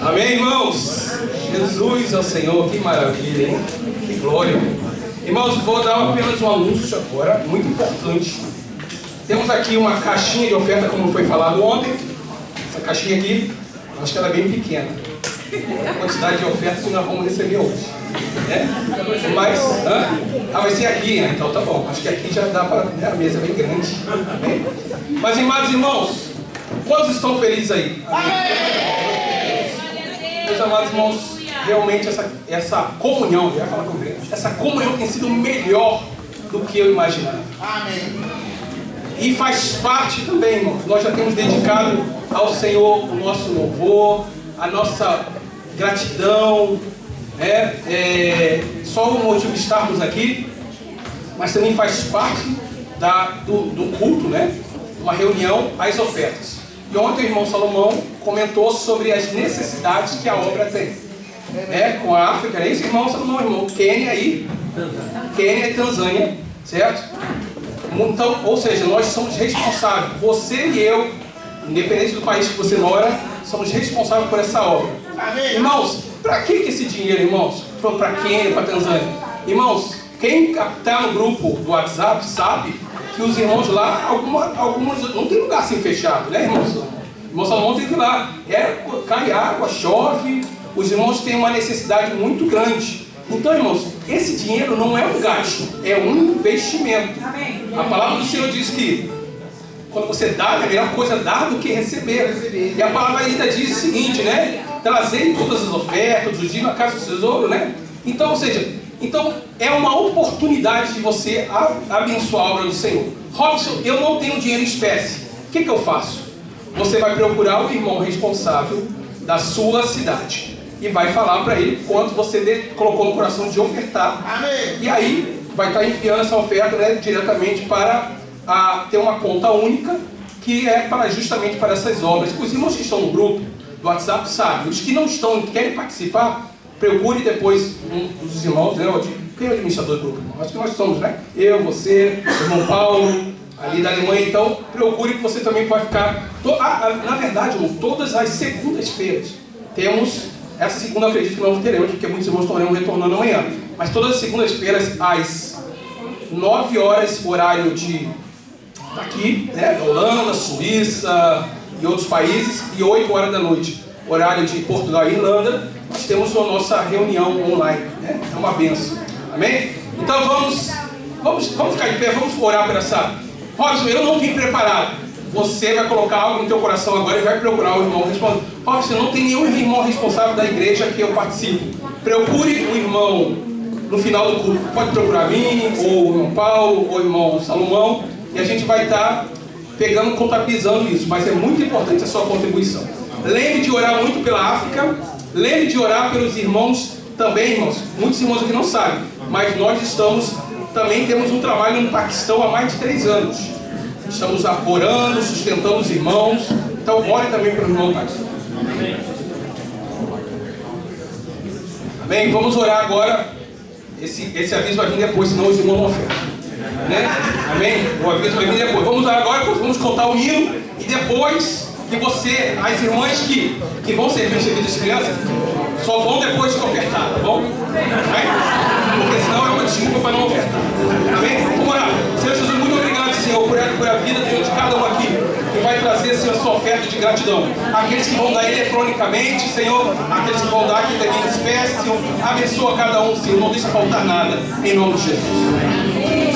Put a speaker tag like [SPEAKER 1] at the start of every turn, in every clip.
[SPEAKER 1] Amém, irmãos? Jesus é o Senhor, que maravilha, hein? Que glória. Irmãos, vou dar apenas um anúncio agora, muito importante. Temos aqui uma caixinha de oferta, como foi falado ontem. Essa caixinha aqui, acho que ela é bem pequena. A quantidade de ofertas que nós vamos receber hoje. Mas, vai ser aqui, né? Então tá bom. Acho que aqui já dá para... A mesa é bem grande. Amém? Mas, amados irmãos, quantos estão felizes aí? Meus amados irmãos, realmente essa comunhão, eu ia falar com ele, essa comunhão tem sido melhor do que eu imaginava.
[SPEAKER 2] Amém.
[SPEAKER 1] E faz parte também, irmãos, nós já temos dedicado ao Senhor o nosso louvor, a nossa gratidão, só o motivo de estarmos aqui, mas também faz parte do culto, né? Uma reunião, as ofertas. E ontem o irmão Salomão comentou sobre as necessidades que a obra tem. Com a África, é isso, irmão Salomão, irmão? Quênia e Tanzânia, certo? Então, ou seja, nós somos responsáveis, você e eu, independente do país que você mora, somos responsáveis por essa obra. Irmãos, para que esse dinheiro, irmãos? Para Quênia, para Tanzânia? Irmãos, quem está no grupo do WhatsApp sabe que os irmãos lá, alguns não tem lugar assim fechado, né, irmãos? O irmão Salomão tem que ir lá, cai água, chove, os irmãos têm uma necessidade muito grande. Então, irmãos, esse dinheiro não é um gasto, é um investimento. A palavra do Senhor diz que quando você dá, é a melhor coisa dar do que receber. E a palavra ainda diz o seguinte, né? Trazei todas as ofertas, os dias na casa do tesouro, né? Então, ou seja, é uma oportunidade de você abençoar a obra do Senhor. Robson, eu não tenho dinheiro em espécie. O que eu faço? Você vai procurar o irmão responsável da sua cidade e vai falar para ele quanto você colocou no coração de ofertar.
[SPEAKER 2] Amém.
[SPEAKER 1] E aí vai estar enviando essa oferta, né, diretamente para ter uma conta única que é justamente para essas obras. Os irmãos que estão no grupo do WhatsApp sabem. Os que não estão e querem participar, procure depois um dos irmãos, né? Quem é o administrador do grupo? Acho que nós somos, né? Eu, você, o irmão Paulo, ali da Alemanha. Então, procure que você também vai ficar... Na verdade, irmão, todas as segundas-feiras temos... Essa segunda eu acredito que não teremos, porque muitos irmãos estarão retornando amanhã. Mas todas as segundas-feiras, às 9 horas, horário daqui, né? Da Holanda, Suíça e outros países, e 8 horas da noite, horário de Portugal e Irlanda, nós temos a nossa reunião online, né? É uma bênção. Amém? Então vamos ficar de pé, vamos orar por essa... Robson, eu não vim preparado. Você vai colocar algo no teu coração agora e vai procurar o irmão responsável. Robson, não tem nenhum irmão responsável da igreja que eu participo. Procure o irmão no final do culto. Pode procurar a mim, ou o irmão Paulo, ou o irmão Salomão, e a gente vai estar contabilizando isso. Mas é muito importante a sua contribuição. Lembre de orar muito pela África. Lembre de orar pelos irmãos também, irmãos. Muitos irmãos aqui não sabem, mas nós também temos um trabalho no Paquistão há mais de 3 anos. Estamos orando, sustentando os irmãos. Então, ore também pelo irmão Paquistão. Amém? Vamos orar agora. Esse aviso vai vir depois, senão os irmãos não ofertam. Né? Amém? O aviso vai vir depois. Vamos orar agora, vamos contar o hino. E depois que as irmãs que vão servir o serviço das crianças, só vão depois de ofertar, tá bom? Amém? Porque senão é uma desculpa para não ofertar. Amém? Vamos orar. Senhor Jesus, muito obrigado, Senhor, por a vida de cada um aqui, que vai trazer, Senhor, a sua oferta de gratidão. Aqueles que vão dar eletronicamente, Senhor, aqueles que vão dar aqui também em espécie, Senhor, abençoa cada um, Senhor, não deixa faltar nada, em nome de Jesus.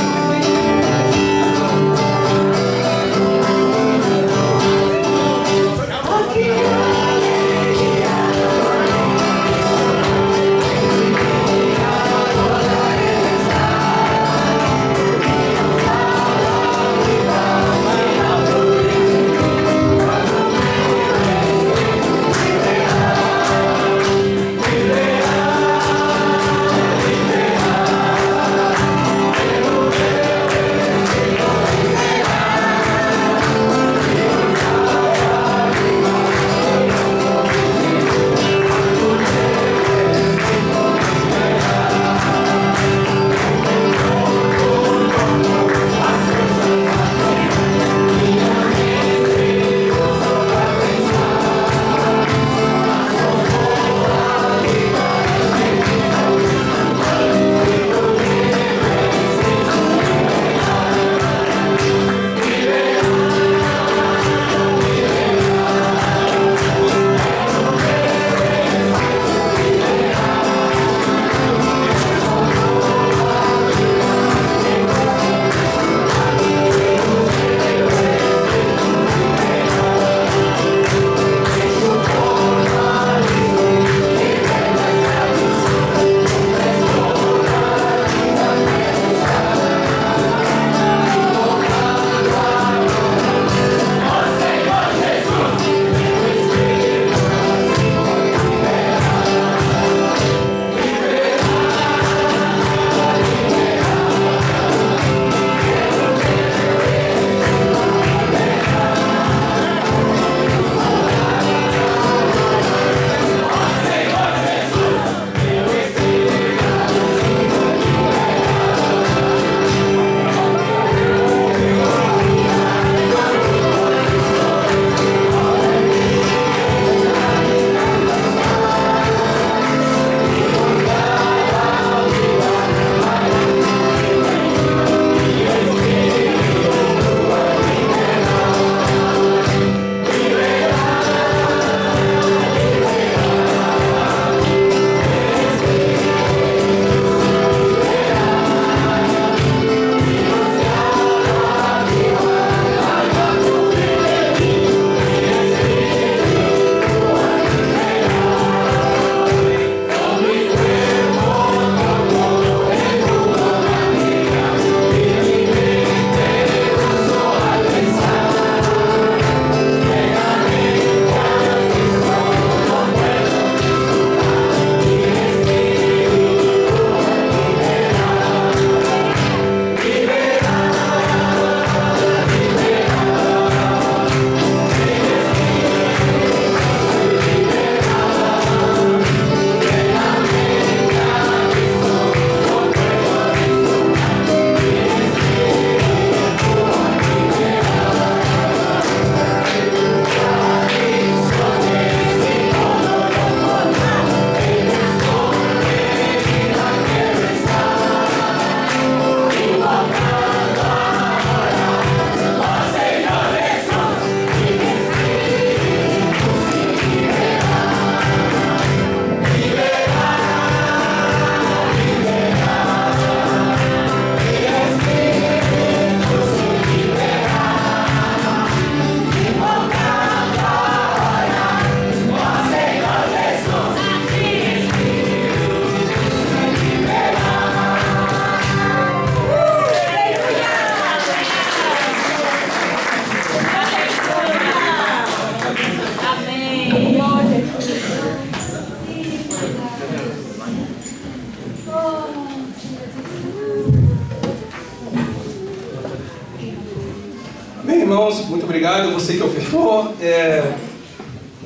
[SPEAKER 1] obrigado a você que ofertou.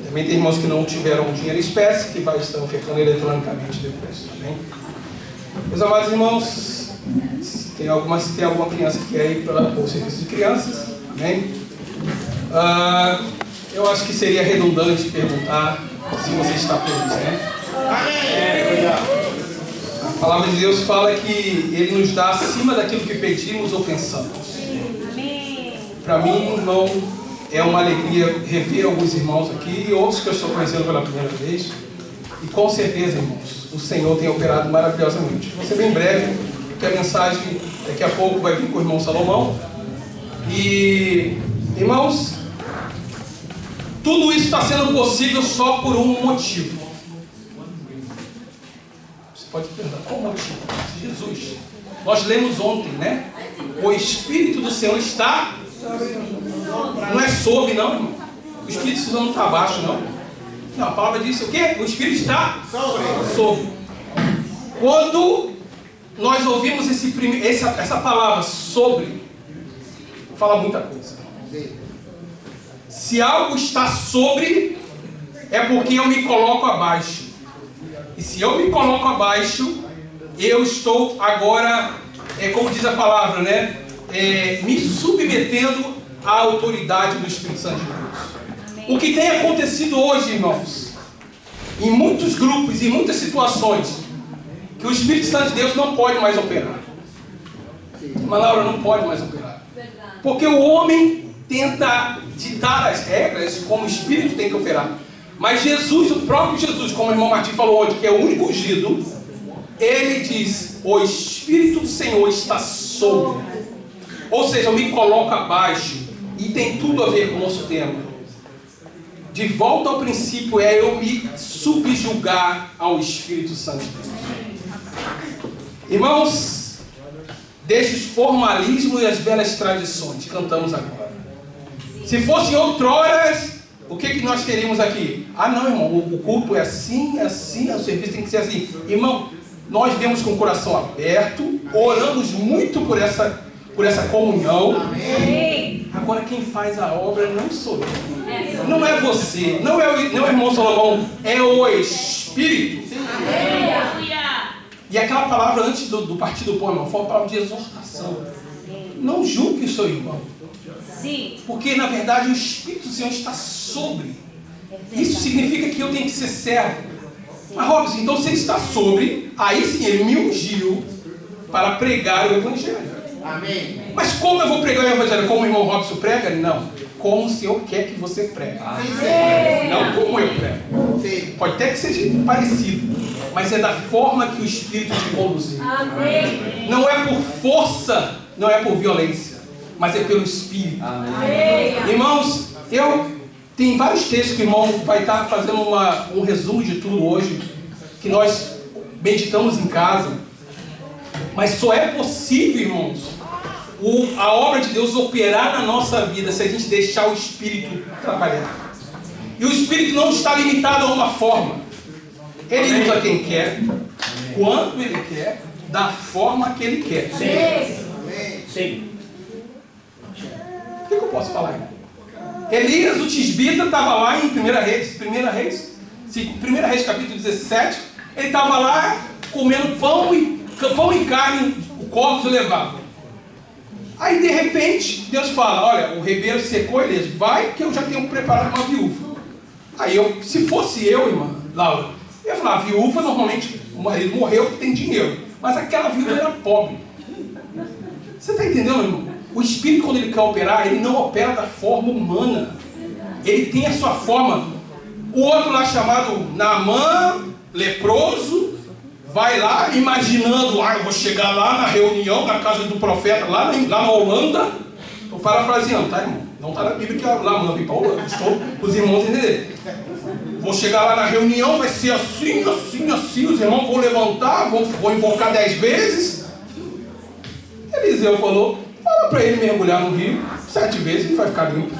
[SPEAKER 1] Também tem irmãos que não tiveram dinheiro em espécie, que vai estar ofertando eletronicamente depois, tá bem? Meus amados irmãos, se tem alguma criança que quer ir para o serviço de crianças, amém? Eu acho que seria redundante perguntar se você está feliz, né? A palavra de Deus fala que Ele nos dá acima daquilo que pedimos ou pensamos. Para mim, irmão, é uma alegria rever alguns irmãos aqui e outros que eu estou conhecendo pela primeira vez. E com certeza, irmãos, o Senhor tem operado maravilhosamente. Vou ser bem breve, porque a mensagem daqui a pouco vai vir com o irmão Salomão. E, irmãos, tudo isso está sendo possível só por um motivo. Você pode perguntar, qual motivo? Jesus. Nós lemos ontem, né? O Espírito do Senhor está... Não é sobre, não, irmão. O Espírito Santo não está abaixo, não. Não, a palavra diz o quê? O Espírito está sobre. Quando nós ouvimos essa palavra sobre, fala muita coisa. Se algo está sobre, é porque eu me coloco abaixo. E se eu me coloco abaixo, eu estou agora, como diz a palavra, né? Me submetendo à autoridade do Espírito Santo de Deus. O que tem acontecido hoje, irmãos, em muitos grupos, em muitas situações, que o Espírito Santo de Deus não pode mais operar. Mas Laura, não pode mais operar. Porque o homem tenta ditar as regras como o Espírito tem que operar. Mas Jesus, o próprio Jesus, como o irmão Martim falou hoje, que é o único ungido, ele diz, o Espírito do Senhor está sobre. Ou seja, eu me coloco abaixo. E tem tudo a ver com o nosso tema. De volta ao princípio é eu me subjugar ao Espírito Santo de Deus. Irmãos, deixe os formalismos e as velhas tradições. Cantamos agora. Se fosse outroras, o que nós teríamos aqui? Ah não, irmão, o culto é assim, o serviço tem que ser assim. Irmão, nós vemos com o coração aberto, oramos muito por essa comunhão. Amém. Agora quem faz a obra não sou eu. Não é você, não é o irmão Salomão, é o Espírito. Amém. E aquela palavra antes do partido do pão, irmão, foi uma palavra de exortação. Não julgue o seu irmão. Sim. Porque na verdade o Espírito do Senhor está sobre. Isso significa que eu tenho que ser servo. Mas Robson, então se ele está sobre, aí sim ele me ungiu para pregar o Evangelho. Amém. Mas como eu vou pregar o Evangelho? Como o irmão Robson prega? Não. Como o Senhor quer que você pregue. Amém. Não como eu prego. Sim. Pode até que seja parecido, mas é da forma que o Espírito te conduzir. Amém. Não é por força, não é por violência, mas é pelo Espírito. Amém. Irmãos, tem vários textos que o irmão vai estar fazendo um resumo de tudo hoje, que nós meditamos em casa. Mas só é possível, irmãos, a obra de Deus operar na nossa vida se a gente deixar o Espírito trabalhar. E o Espírito não está limitado a uma forma. Ele usa quem quer, quando ele quer, da forma que ele quer. Sim. O que eu posso falar, irmão? Elias, o tisbita, estava lá em 1 Reis capítulo 17, ele estava lá comendo pão e carne, o corpo levava. Aí de repente, Deus fala, olha, o ribeiro secou, Elias, vai que eu já tenho preparado uma viúva. Aí se fosse eu, irmã Laura, eu ia falar, a viúva normalmente, o marido morreu porque tem dinheiro, mas aquela viúva era pobre. Você está entendendo, irmão? O Espírito, quando ele quer operar, ele não opera da forma humana. Ele tem a sua forma. O outro lá chamado Naamã, leproso, vai lá imaginando, eu vou chegar lá na reunião, na casa do profeta, lá na Holanda. Estou parafraseando, tá, irmão? Não está na Bíblia que Naamã vem para a Holanda. Estou para os irmãos entenderem. Vou chegar lá na reunião, vai ser assim, os irmãos vão levantar, vou invocar 10 vezes. Eliseu falou, fala para ele mergulhar no rio 7 vezes e vai ficar limpo.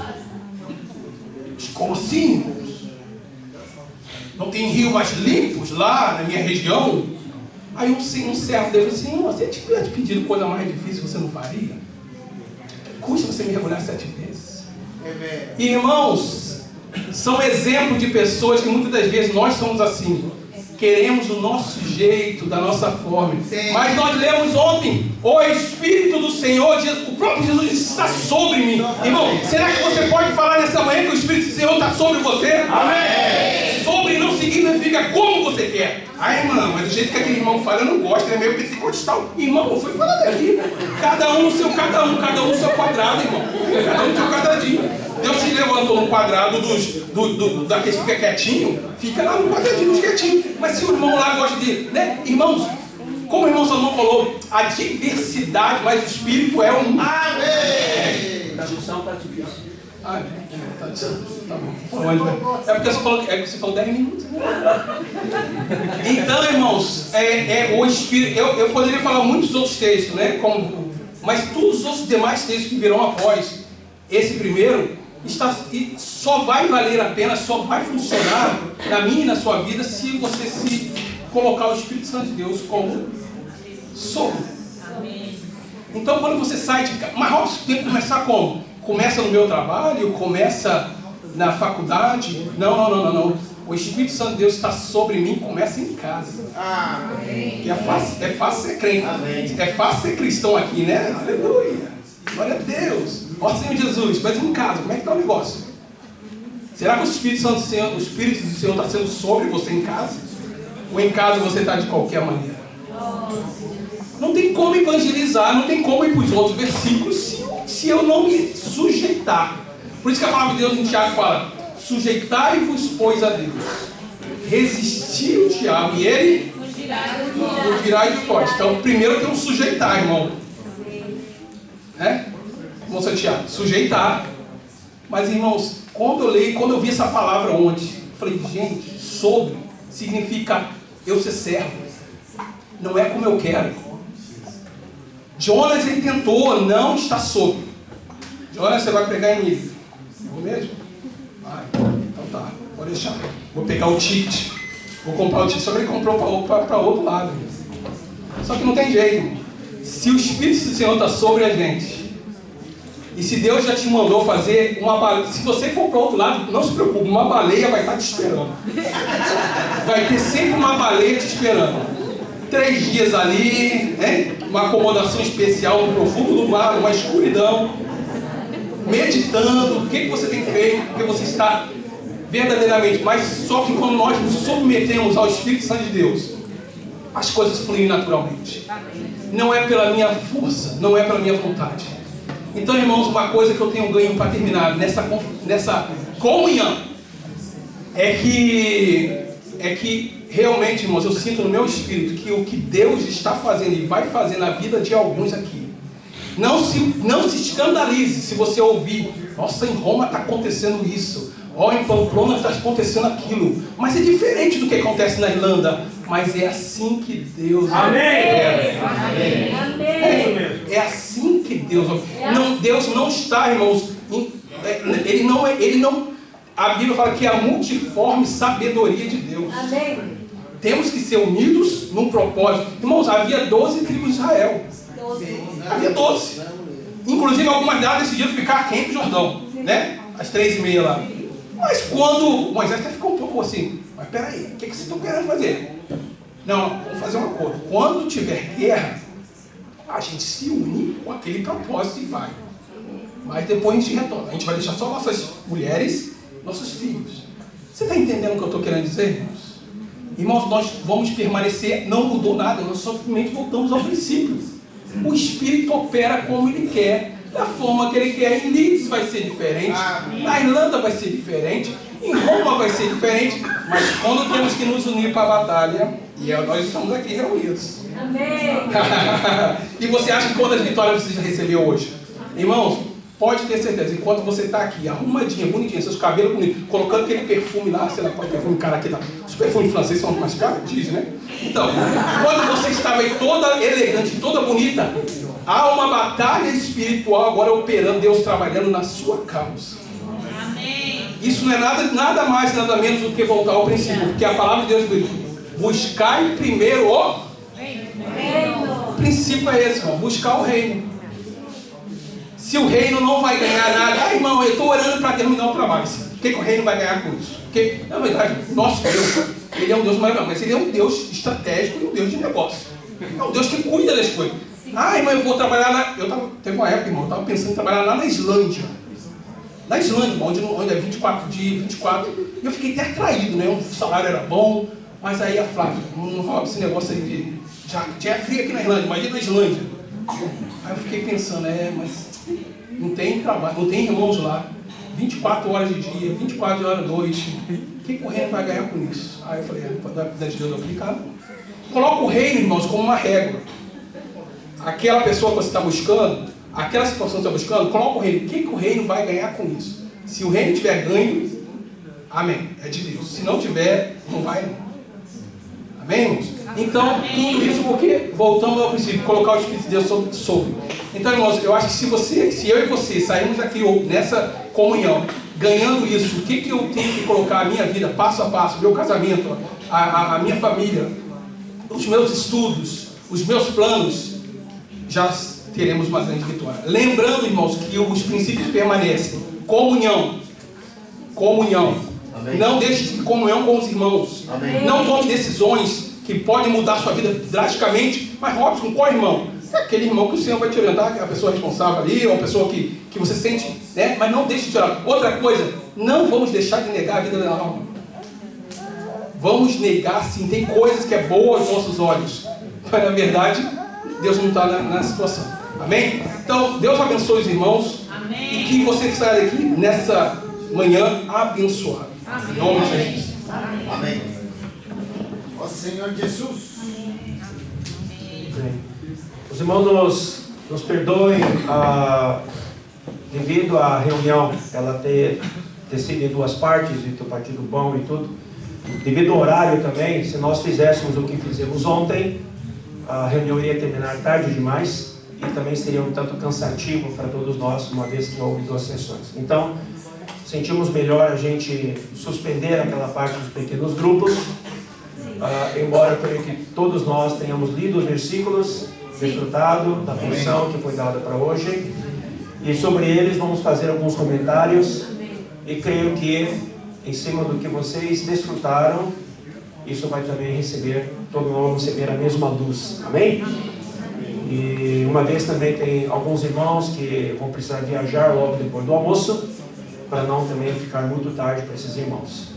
[SPEAKER 1] Como assim, irmãos? Não tem rio mais limpos lá na minha região? Aí um servo dele falou assim, você tiver te pedido coisa mais difícil, você não faria? Custa você mergulhar 7 vezes? E, irmãos, são exemplos de pessoas que muitas das vezes nós somos assim. Queremos o nosso jeito, da nossa forma. Mas nós lemos ontem, o Espírito do Senhor, o próprio Jesus disse, está sobre mim. Irmão, será que você pode falar nessa manhã que o Espírito do Senhor está sobre você? Amém. Sobre não significa como você quer. Ah, irmão, mas do jeito que aquele irmão fala, eu não gosto, é meio pentecostal. Irmão, não foi falado aqui. Cada um no seu quadrado, irmão. Cada um no seu quadradinho. Deus te levantou no quadrado daqueles que fica quietinho, fica lá no quadradinho dos quietinhos. Mas se o irmão lá gosta de... né? Irmãos, como o irmão Salomão falou, a diversidade, mas o Espírito é um... Amém!
[SPEAKER 2] Tradução para difícil.
[SPEAKER 1] Ah, tá bom. É porque você falou 10 minutos. Então, irmãos, o Espírito... Eu poderia falar muitos outros textos, né? Mas todos os outros demais textos que virão após esse primeiro... só vai valer a pena, só vai funcionar na minha e na sua vida se você se colocar o Espírito Santo de Deus como sobre. Então quando você sai de casa, mas óbvio, tem que começar como? Começa no meu trabalho, começa na faculdade? Não. O Espírito Santo de Deus está sobre mim, começa em casa. É fácil ser crente. É fácil ser cristão aqui, né? Aleluia. Glória a Deus. Ó Senhor Jesus, mas em casa, como é que está o negócio? Será que o Espírito do Senhor está sendo sobre você em casa? Ou em casa você está de qualquer maneira? Não tem como evangelizar, não tem como ir para os outros versículos se eu não me sujeitar. Por isso que a palavra de Deus em Tiago fala: sujeitai-vos, pois, a Deus. Resistir o diabo e ele fugirá de vós. Então, primeiro tem um sujeitar, irmão. Irmão Santiago, sujeitar. Mas, irmãos, quando eu vi essa palavra ontem, eu falei, gente, sobre significa eu ser servo. Não é como eu quero. Jonas, ele tentou, não está sobre. Jonas, você vai pregar em mim. Vou mesmo? Vai. Então tá, pode deixar. Vou pegar o ticket. Vou comprar o ticket. Só que ele comprou para outro lado. Só que não tem jeito, irmão. Se o Espírito do Senhor está sobre a gente, e se Deus já te mandou fazer uma baleia, se você for para o outro lado, não se preocupe, uma baleia vai estar te esperando. Vai ter sempre uma baleia te esperando. 3 dias ali, uma acomodação especial no profundo do mar, numa escuridão, meditando o que você tem feito, o que você está verdadeiramente. Mas só que quando nós nos submetemos ao Espírito Santo de Deus, as coisas fluem naturalmente. Não é pela minha força, não é pela minha vontade. Então, irmãos, uma coisa que eu tenho ganho para terminar nessa comunhão é que realmente, irmãos, eu sinto no meu espírito que o que Deus está fazendo e vai fazer na vida de alguns aqui, não se escandalize se você ouvir: nossa, em Roma está acontecendo isso, em Pamplona está acontecendo aquilo, mas é diferente do que acontece na Irlanda. Mas é assim que Deus opera. É assim que Deus opera. Não, Deus não está, irmãos, Ele não. A Bíblia fala que é a multiforme sabedoria de Deus. Amém. Temos que ser unidos num propósito. Irmãos, havia 12 tribos de Israel. Havia 12. Inclusive algumas delas decidiram ficar aquém do Jordão, né? Às 3h30 lá. Mas quando Moisés até ficou um pouco assim: mas peraí, o que vocês estão querendo fazer? Não, vamos fazer um acordo. Quando tiver guerra, a gente se une com aquele propósito e vai. Mas depois a gente retorna. A gente vai deixar só nossas mulheres, nossos filhos. Você está entendendo o que eu estou querendo dizer, irmãos? Irmãos, nós vamos permanecer, não mudou nada, nós simplesmente voltamos ao princípio. O Espírito opera como Ele quer, da forma que Ele quer. Em Leeds vai ser diferente, na Irlanda vai ser diferente, em Roma vai ser diferente, mas quando temos que nos unir para a batalha, e nós estamos aqui reunidos. Amém. E você acha que quantas vitórias você já recebeu hoje? Irmãos, pode ter certeza, enquanto você está aqui, arrumadinha, bonitinha, seus cabelos bonitos, colocando aquele perfume lá, sei lá qual perfume cara aqui, tá? Os perfumes franceses são mais caros, diz, né? Então, quando você estava aí toda elegante, toda bonita, há uma batalha espiritual agora operando, Deus trabalhando na sua causa. Amém. Isso não é nada mais, nada menos do que voltar ao princípio, porque a palavra de Deus diz: buscai primeiro o reino. O princípio é esse, irmão, buscar o reino. se o reino não vai ganhar nada, irmão, eu estou orando para terminar o trabalho. O que o reino vai ganhar com isso? Porque, na verdade, nosso Deus, ele é um Deus maravilhoso, mas ele é um Deus estratégico e um Deus de negócio. É um Deus que cuida das coisas. Irmão, eu vou trabalhar teve uma época, irmão, eu estava pensando em trabalhar lá na Islândia. Na Islândia, irmão, onde é 24 dias, 24. E eu fiquei até atraído, né? O salário era bom, mas aí a Flávia, não rola esse negócio aí de... Já é frio aqui na Islândia, imagina na Islândia. Aí eu fiquei pensando, mas não tem trabalho, não tem irmãos lá. 24 horas de dia, 24 horas de noite. O que o reino vai ganhar com isso? Aí eu falei, da de Deus aplicar. Coloca o reino, irmãos, como uma régua. Aquela pessoa que você está buscando, aquela situação que você está buscando, coloca o reino. O que o reino vai ganhar com isso? Se o reino tiver ganho, amém, é de Deus. Se não tiver, não vai não. Amém, irmãos? Então, tudo isso porque, voltamos ao princípio, colocar o Espírito de Deus sobre. Então, irmãos, eu acho que se eu e você sairmos daqui nessa comunhão, ganhando isso, o que eu tenho que colocar a minha vida, passo a passo, meu casamento, a minha família, os meus estudos, os meus planos, já teremos uma grande vitória. Lembrando, irmãos, que os princípios permanecem. Comunhão. Amém. Não deixe de comunhão com os irmãos. Amém. Não tome decisões que podem mudar a sua vida drasticamente. Mas, Robson, qual irmão? Aquele irmão que o Senhor vai te orientar, a pessoa responsável ali, ou a pessoa que você sente, né? Mas não deixe de orar. Outra coisa, não vamos deixar de negar a vida da alma. Vamos negar, sim. Tem coisas que é boa aos nossos olhos, mas na verdade Deus não está na situação. Amém? Então, Deus abençoe os irmãos. Amém. E que você saia daqui nessa manhã abençoado. Amém. Em nome de Jesus.
[SPEAKER 2] Amém. Amém. Ó Senhor Jesus.
[SPEAKER 3] Amém. Os irmãos nos perdoem devido à reunião ela ter sido em duas partes, e ter partido bom e tudo. Devido ao horário também, se nós fizéssemos o que fizemos ontem, a reunião iria terminar tarde demais e também seria um tanto cansativo para todos nós, uma vez que houve duas sessões. Então, sentimos melhor a gente suspender aquela parte dos pequenos grupos, embora eu creio que todos nós tenhamos lido os versículos, desfrutado da função que foi dada para hoje, e sobre eles vamos fazer alguns comentários, e creio que em cima do que vocês desfrutaram, isso vai também receber, todos nós vamos receber a mesma luz. Amém? E uma vez também tem alguns irmãos que vão precisar viajar logo depois do almoço, para não também ficar muito tarde para esses irmãos.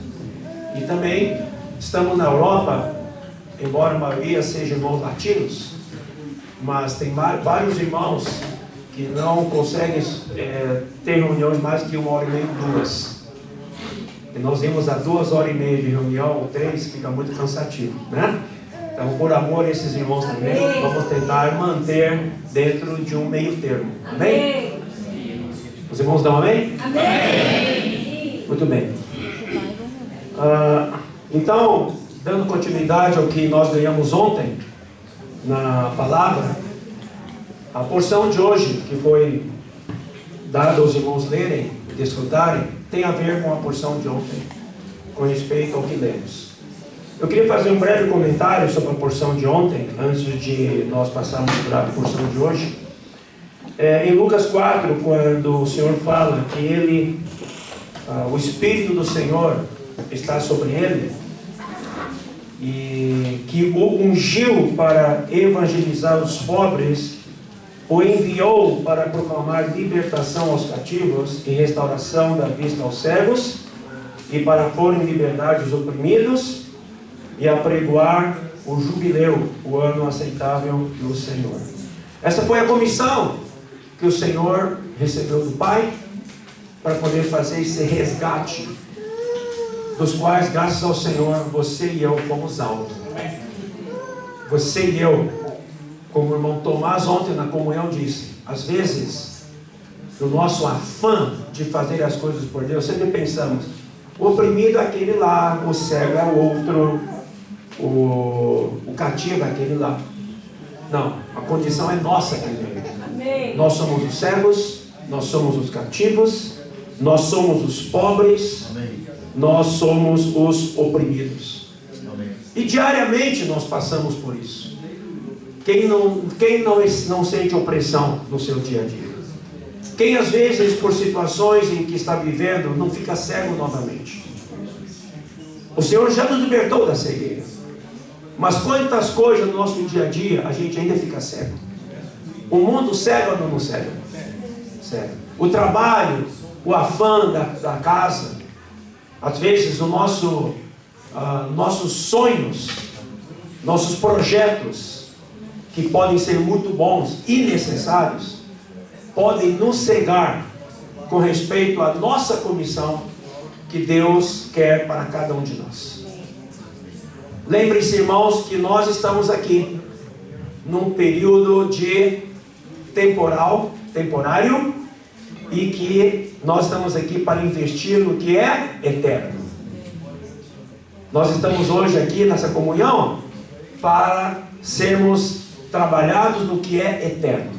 [SPEAKER 3] E também estamos na Europa, embora a maioria sejam irmãos latinos, mas tem vários irmãos que não conseguem ter reuniões mais que 1h30, 2. E nós vimos a 2h30 de reunião, ou 3, fica muito cansativo, né? Então, por amor a esses irmãos também, vamos tentar manter dentro de um meio termo. Amém? Os irmãos dão amém? Amém! Muito bem. Então, dando continuidade ao que nós ganhamos ontem, na palavra, a porção de hoje, que foi dada aos irmãos lerem e desfrutarem, tem a ver com a porção de ontem, com respeito ao que lemos. Eu queria fazer um breve comentário sobre a porção de ontem, antes de nós passarmos para a porção de hoje. Em Lucas 4, quando o Senhor fala que o Espírito do Senhor está sobre ele, e que o ungiu para evangelizar os pobres, o enviou para proclamar libertação aos cativos e restauração da vista aos cegos, e para pôr em liberdade os oprimidos, e apregoar o jubileu, o ano aceitável do Senhor. Essa foi a comissão que o Senhor recebeu do Pai, para poder fazer esse resgate, dos quais, graças ao Senhor, você e eu fomos alvos. Você e eu, como o irmão Tomás ontem na comunhão disse, às vezes, no nosso afã de fazer as coisas por Deus, sempre pensamos, o oprimido é aquele lá, o cego é o outro, o cativo é aquele lá. Não, a condição é nossa aqui dentro. Nós somos os cegos, nós somos os cativos, nós somos os pobres, nós somos os oprimidos. E diariamente nós passamos por isso. Quem não sente opressão no seu dia a dia? Quem às vezes, por situações em que está vivendo, não fica cego novamente? O Senhor já nos libertou da cegueira. Mas quantas coisas no nosso dia a dia a gente ainda fica cego? O mundo cega ou não cega? Cega. O trabalho, o afã da casa, às vezes nossos sonhos, nossos projetos, que podem ser muito bons e necessários, podem nos cegar com respeito à nossa comissão que Deus quer para cada um de nós. Lembrem-se, irmãos, que nós estamos aqui num período de temporário, e que nós estamos aqui para investir no que é eterno. Nós estamos hoje aqui nessa comunhão para sermos trabalhados no que é eterno.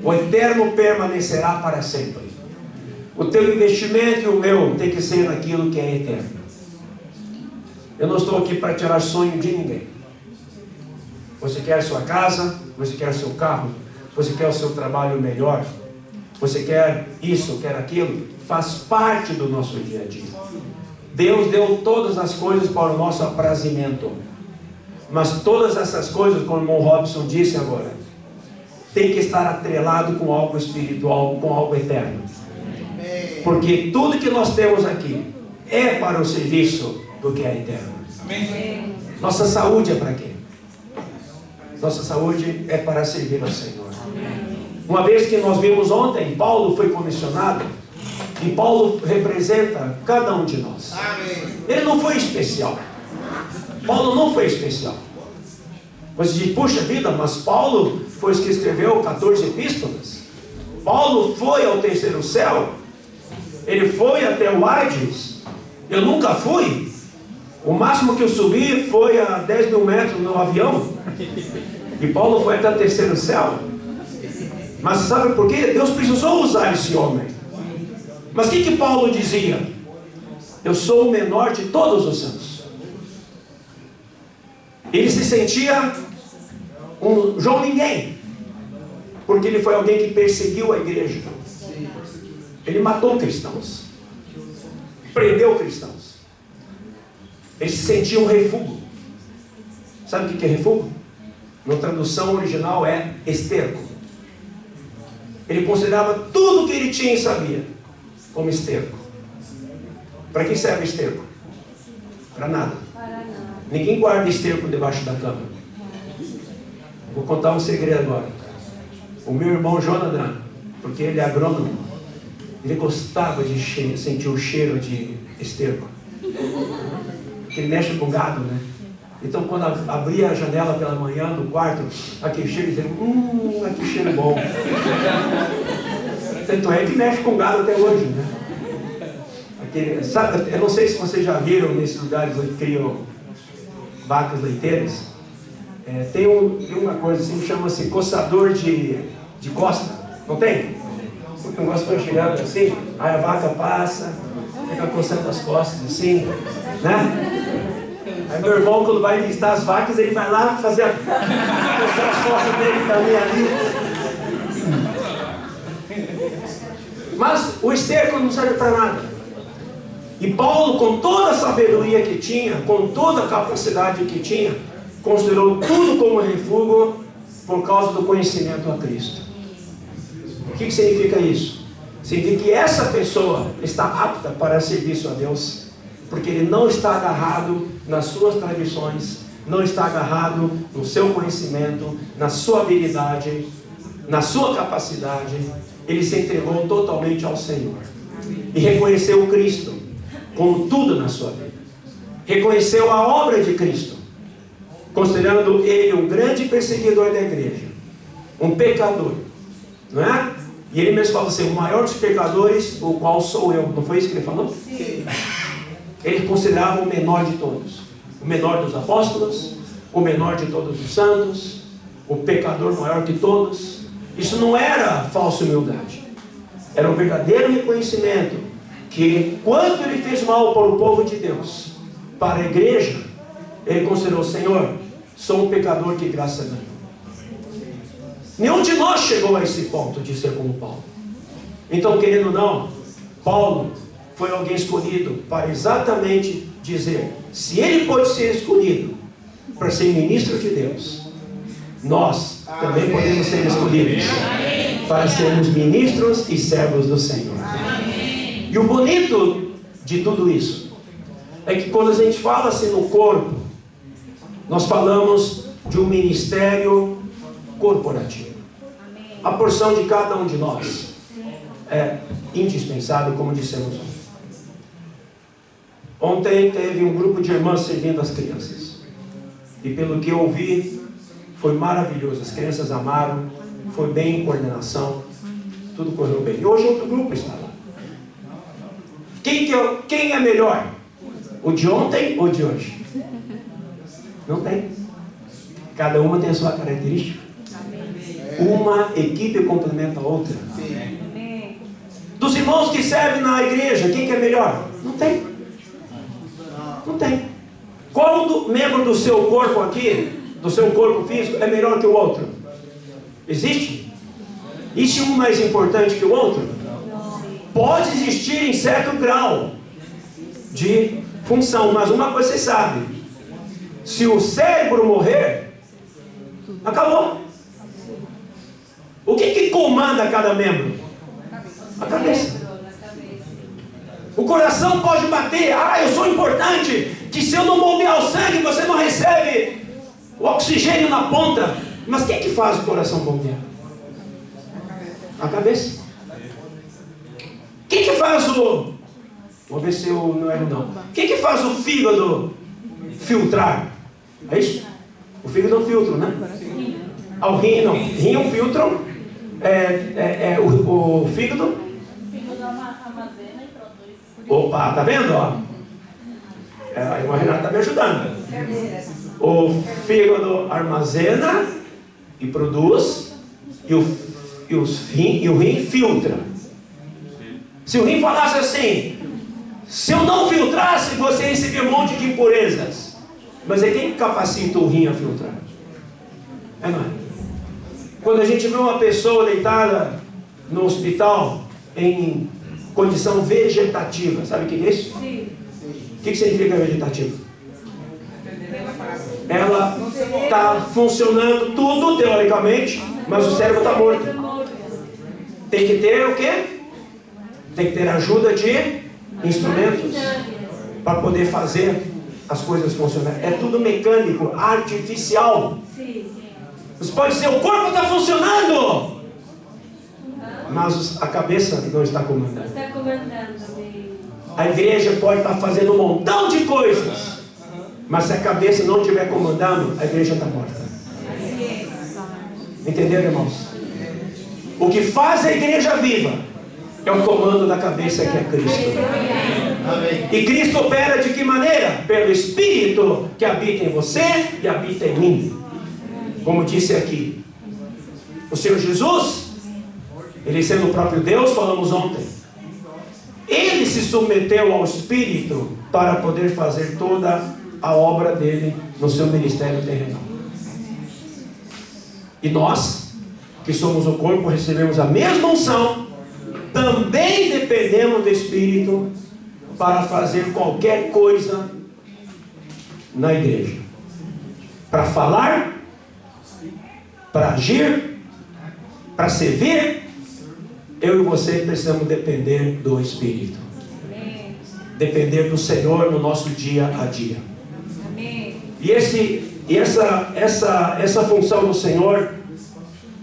[SPEAKER 3] O eterno permanecerá para sempre. O teu investimento e o meu tem que ser naquilo que é eterno. Eu não estou aqui para tirar sonho de ninguém. Você quer a sua casa, você quer o seu carro, você quer o seu trabalho melhor, você quer isso, quer aquilo, faz parte do nosso dia a dia. Deus deu todas as coisas para o nosso aprazimento. Mas todas essas coisas, como o irmão Robson disse agora, tem que estar atrelado com algo espiritual, com algo eterno. Porque tudo que nós temos aqui é para o serviço do que é eterno.
[SPEAKER 1] Amém.
[SPEAKER 3] Nossa saúde é para quê? Nossa saúde é para servir ao Senhor. Uma vez que nós vimos ontem, Paulo foi comissionado, e Paulo representa cada um de nós. Ele não foi especial. Paulo não foi especial. Você diz, puxa vida, mas Paulo foi os que escreveu 14 epístolas. Paulo foi ao terceiro céu. Ele foi até o Hades. Eu nunca fui. O máximo que eu subi foi a 10 mil metros no avião. E Paulo foi até o terceiro céu. Mas sabe por quê? Deus precisou usar esse homem. Mas o que Paulo dizia? Eu sou o menor de todos os santos. Ele se sentia um João Ninguém, porque ele foi alguém que perseguiu a igreja. Ele matou cristãos, prendeu cristãos. Ele se sentia um refúgio. Sabe o que é refúgio? Na tradução original é esterco. Ele considerava tudo que ele tinha e sabia como esterco. Para que serve esterco? Para nada. Ninguém guarda esterco debaixo da cama. Vou contar um segredo agora. O meu irmão Jonathan, porque ele é agrônomo, ele gostava de sentir o cheiro de esterco. Porque ele mexe com gado, né? Então quando abria a janela pela manhã do quarto, aquele cheiro, dizia, que cheiro bom. Tanto é que mexe com gado até hoje, né? Sabe, eu não sei se vocês já viram nesses lugares onde criam vacas leiteiras. Tem uma coisa assim que chama-se coçador de costa. Não tem? O negócio foi chegando assim, aí a vaca passa, fica coçando as costas assim, né? Aí meu irmão, quando vai visitar as vacas, ele vai lá coçar as costas dele também ali. Mas o esterco não serve para nada. E Paulo, com toda a sabedoria que tinha, com toda a capacidade que tinha, considerou tudo como refúgio por causa do conhecimento a Cristo. O que significa isso? Significa que essa pessoa está apta para serviço a Deus, porque ele não está agarrado nas suas tradições, não está agarrado no seu conhecimento, na sua habilidade, na sua capacidade. Ele se entregou totalmente ao Senhor e reconheceu Cristo como tudo na sua vida. Reconheceu a obra de Cristo, considerando ele um grande perseguidor da igreja, um pecador, não é? E ele mesmo fala assim, o maior dos pecadores, o qual sou eu. Não foi isso que ele falou? Sim. Ele considerava o menor de todos, o menor dos apóstolos, o menor de todos os santos, o pecador maior que todos. Isso não era falsa humildade, era um verdadeiro reconhecimento que quanto ele fez mal para o povo de Deus, para a igreja, ele considerou, Senhor, sou um pecador que graça ganhou. Nenhum de nós chegou a esse ponto de ser como Paulo. Então, querendo ou não, Paulo foi alguém escolhido para exatamente dizer: se ele pode ser escolhido para ser ministro de Deus, nós também podemos ser escolhidos para sermos ministros e servos do Senhor. E o bonito de tudo isso é que quando a gente fala assim no corpo, nós falamos de um ministério corporativo. A porção de cada um de nós é indispensável, como dissemos ontem. Ontem teve um grupo de irmãs servindo as crianças. E pelo que eu ouvi, foi maravilhoso. As crianças amaram, foi bem em coordenação, tudo correu bem. E hoje outro grupo está lá. Quem é melhor? O de ontem ou de hoje? Não tem. Cada uma tem a sua característica. Uma equipe complementa a outra. Dos irmãos que servem na igreja, quem que é melhor? Não tem. Não tem. Qual membro do seu corpo aqui, do seu corpo físico, é melhor que o outro? Existe? Existe um mais importante que o outro? Pode existir em certo grau de função, mas uma coisa você sabe: se o cérebro morrer, acabou. O que comanda cada membro? A cabeça. O coração pode bater: eu sou importante, que se eu não bombear o sangue, você não recebe o oxigênio na ponta. Mas quem que faz o coração bombear? A cabeça. Quem que faz o... Vou ver se eu não erro não. Quem que faz o fígado filtrar? É isso? O fígado é um filtro, né? O rim não. Rim é um filtro. O fígado...
[SPEAKER 4] O fígado armazena e produz.
[SPEAKER 3] Opa, tá vendo? A irmã Renata está me ajudando. O fígado armazena e produz, e o rim filtra. Se o rim falasse assim: se eu não filtrasse, você receberia um monte de impurezas. Mas é quem capacita o rim a filtrar? É não é? Quando a gente vê uma pessoa deitada no hospital em condição vegetativa, sabe o que é isso?
[SPEAKER 4] Sim.
[SPEAKER 3] O que significa vegetativo? Ela está funcionando tudo teoricamente, mas o cérebro está morto. Tem que ter o quê? Tem que ter ajuda de instrumentos para poder fazer as coisas funcionarem. É tudo mecânico, artificial. Você pode dizer: o corpo está funcionando, mas a cabeça não está comandando. A igreja pode estar fazendo um montão de coisas, mas se a cabeça não estiver comandando, a igreja está morta. Entenderam, irmãos? O que faz a igreja viva é o comando da cabeça, que é Cristo. E Cristo opera de que maneira? Pelo Espírito que habita em você e habita em mim. Como disse aqui, o Senhor Jesus, Ele sendo o próprio Deus, falamos ontem, Ele se submeteu ao Espírito para poder fazer toda a obra dele no seu ministério terrenal. E nós, que somos o corpo, recebemos a mesma unção, também dependemos do Espírito para fazer qualquer coisa na igreja. Para falar, para agir, para servir, eu e você precisamos depender do Espírito. Depender do Senhor no nosso dia a dia. E essa função do Senhor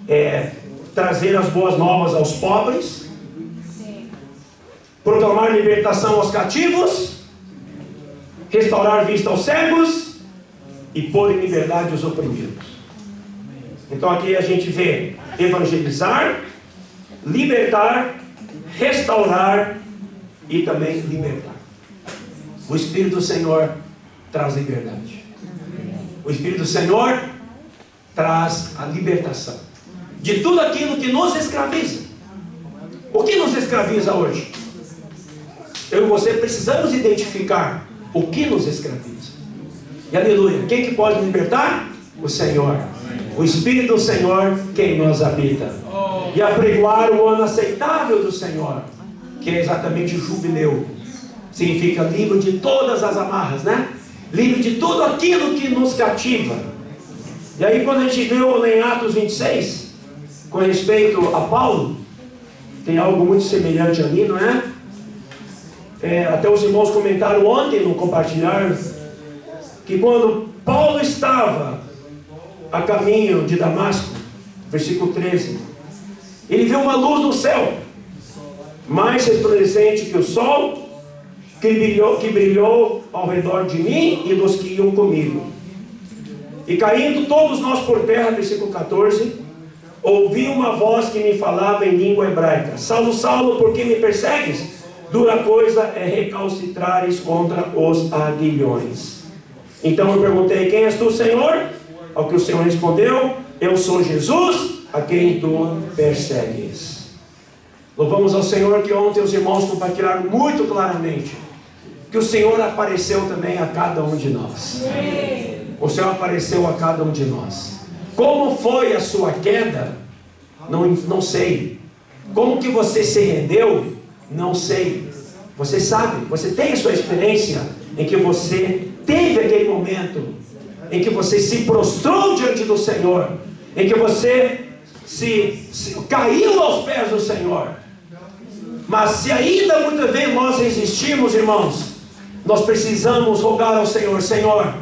[SPEAKER 3] é trazer as boas novas aos pobres, proclamar libertação aos cativos, restaurar vista aos cegos e pôr em liberdade os oprimidos. Então aqui a gente vê evangelizar, libertar, restaurar e também libertar. O Espírito do Senhor traz liberdade. O Espírito do Senhor traz a libertação de tudo aquilo que nos escraviza. O que nos escraviza hoje? Eu e você precisamos identificar o que nos escraviza. E aleluia, quem que pode libertar? O Senhor. o Espírito do Senhor que em nós habita. E apregoar o ano aceitável do Senhor, que é exatamente o jubileu. Significa livre de todas as amarras, né? Livre de tudo aquilo que nos cativa. E aí quando a gente leu em Atos 26, com respeito a Paulo, tem algo muito semelhante ali, não é? Até os irmãos comentaram ontem no compartilhar, que quando Paulo estava a caminho de Damasco, versículo 13, ele viu uma luz no céu, mais resplandecente que o sol, que brilhou ao redor de mim e dos que iam comigo. E caindo todos nós por terra, versículo 14, ouvi uma voz que me falava em língua hebraica: Saulo, Saulo, por que me persegues? Dura coisa é recalcitrares contra os aguilhões. Então eu perguntei: quem és tu, Senhor? Ao que o Senhor respondeu: eu sou Jesus, a quem tu persegues. Louvamos ao Senhor que ontem os irmãos compartilharam muito claramente que o Senhor apareceu também a cada um de nós. O Senhor apareceu a cada um de nós. Como foi a sua queda? Não sei. Como que você se rendeu? Não sei. Você sabe, você tem a sua experiência em que você teve aquele momento em que você se prostrou diante do Senhor, em que você se caiu aos pés do Senhor. Mas se ainda muitas vezes nós resistimos, irmãos, nós precisamos rogar ao Senhor: Senhor,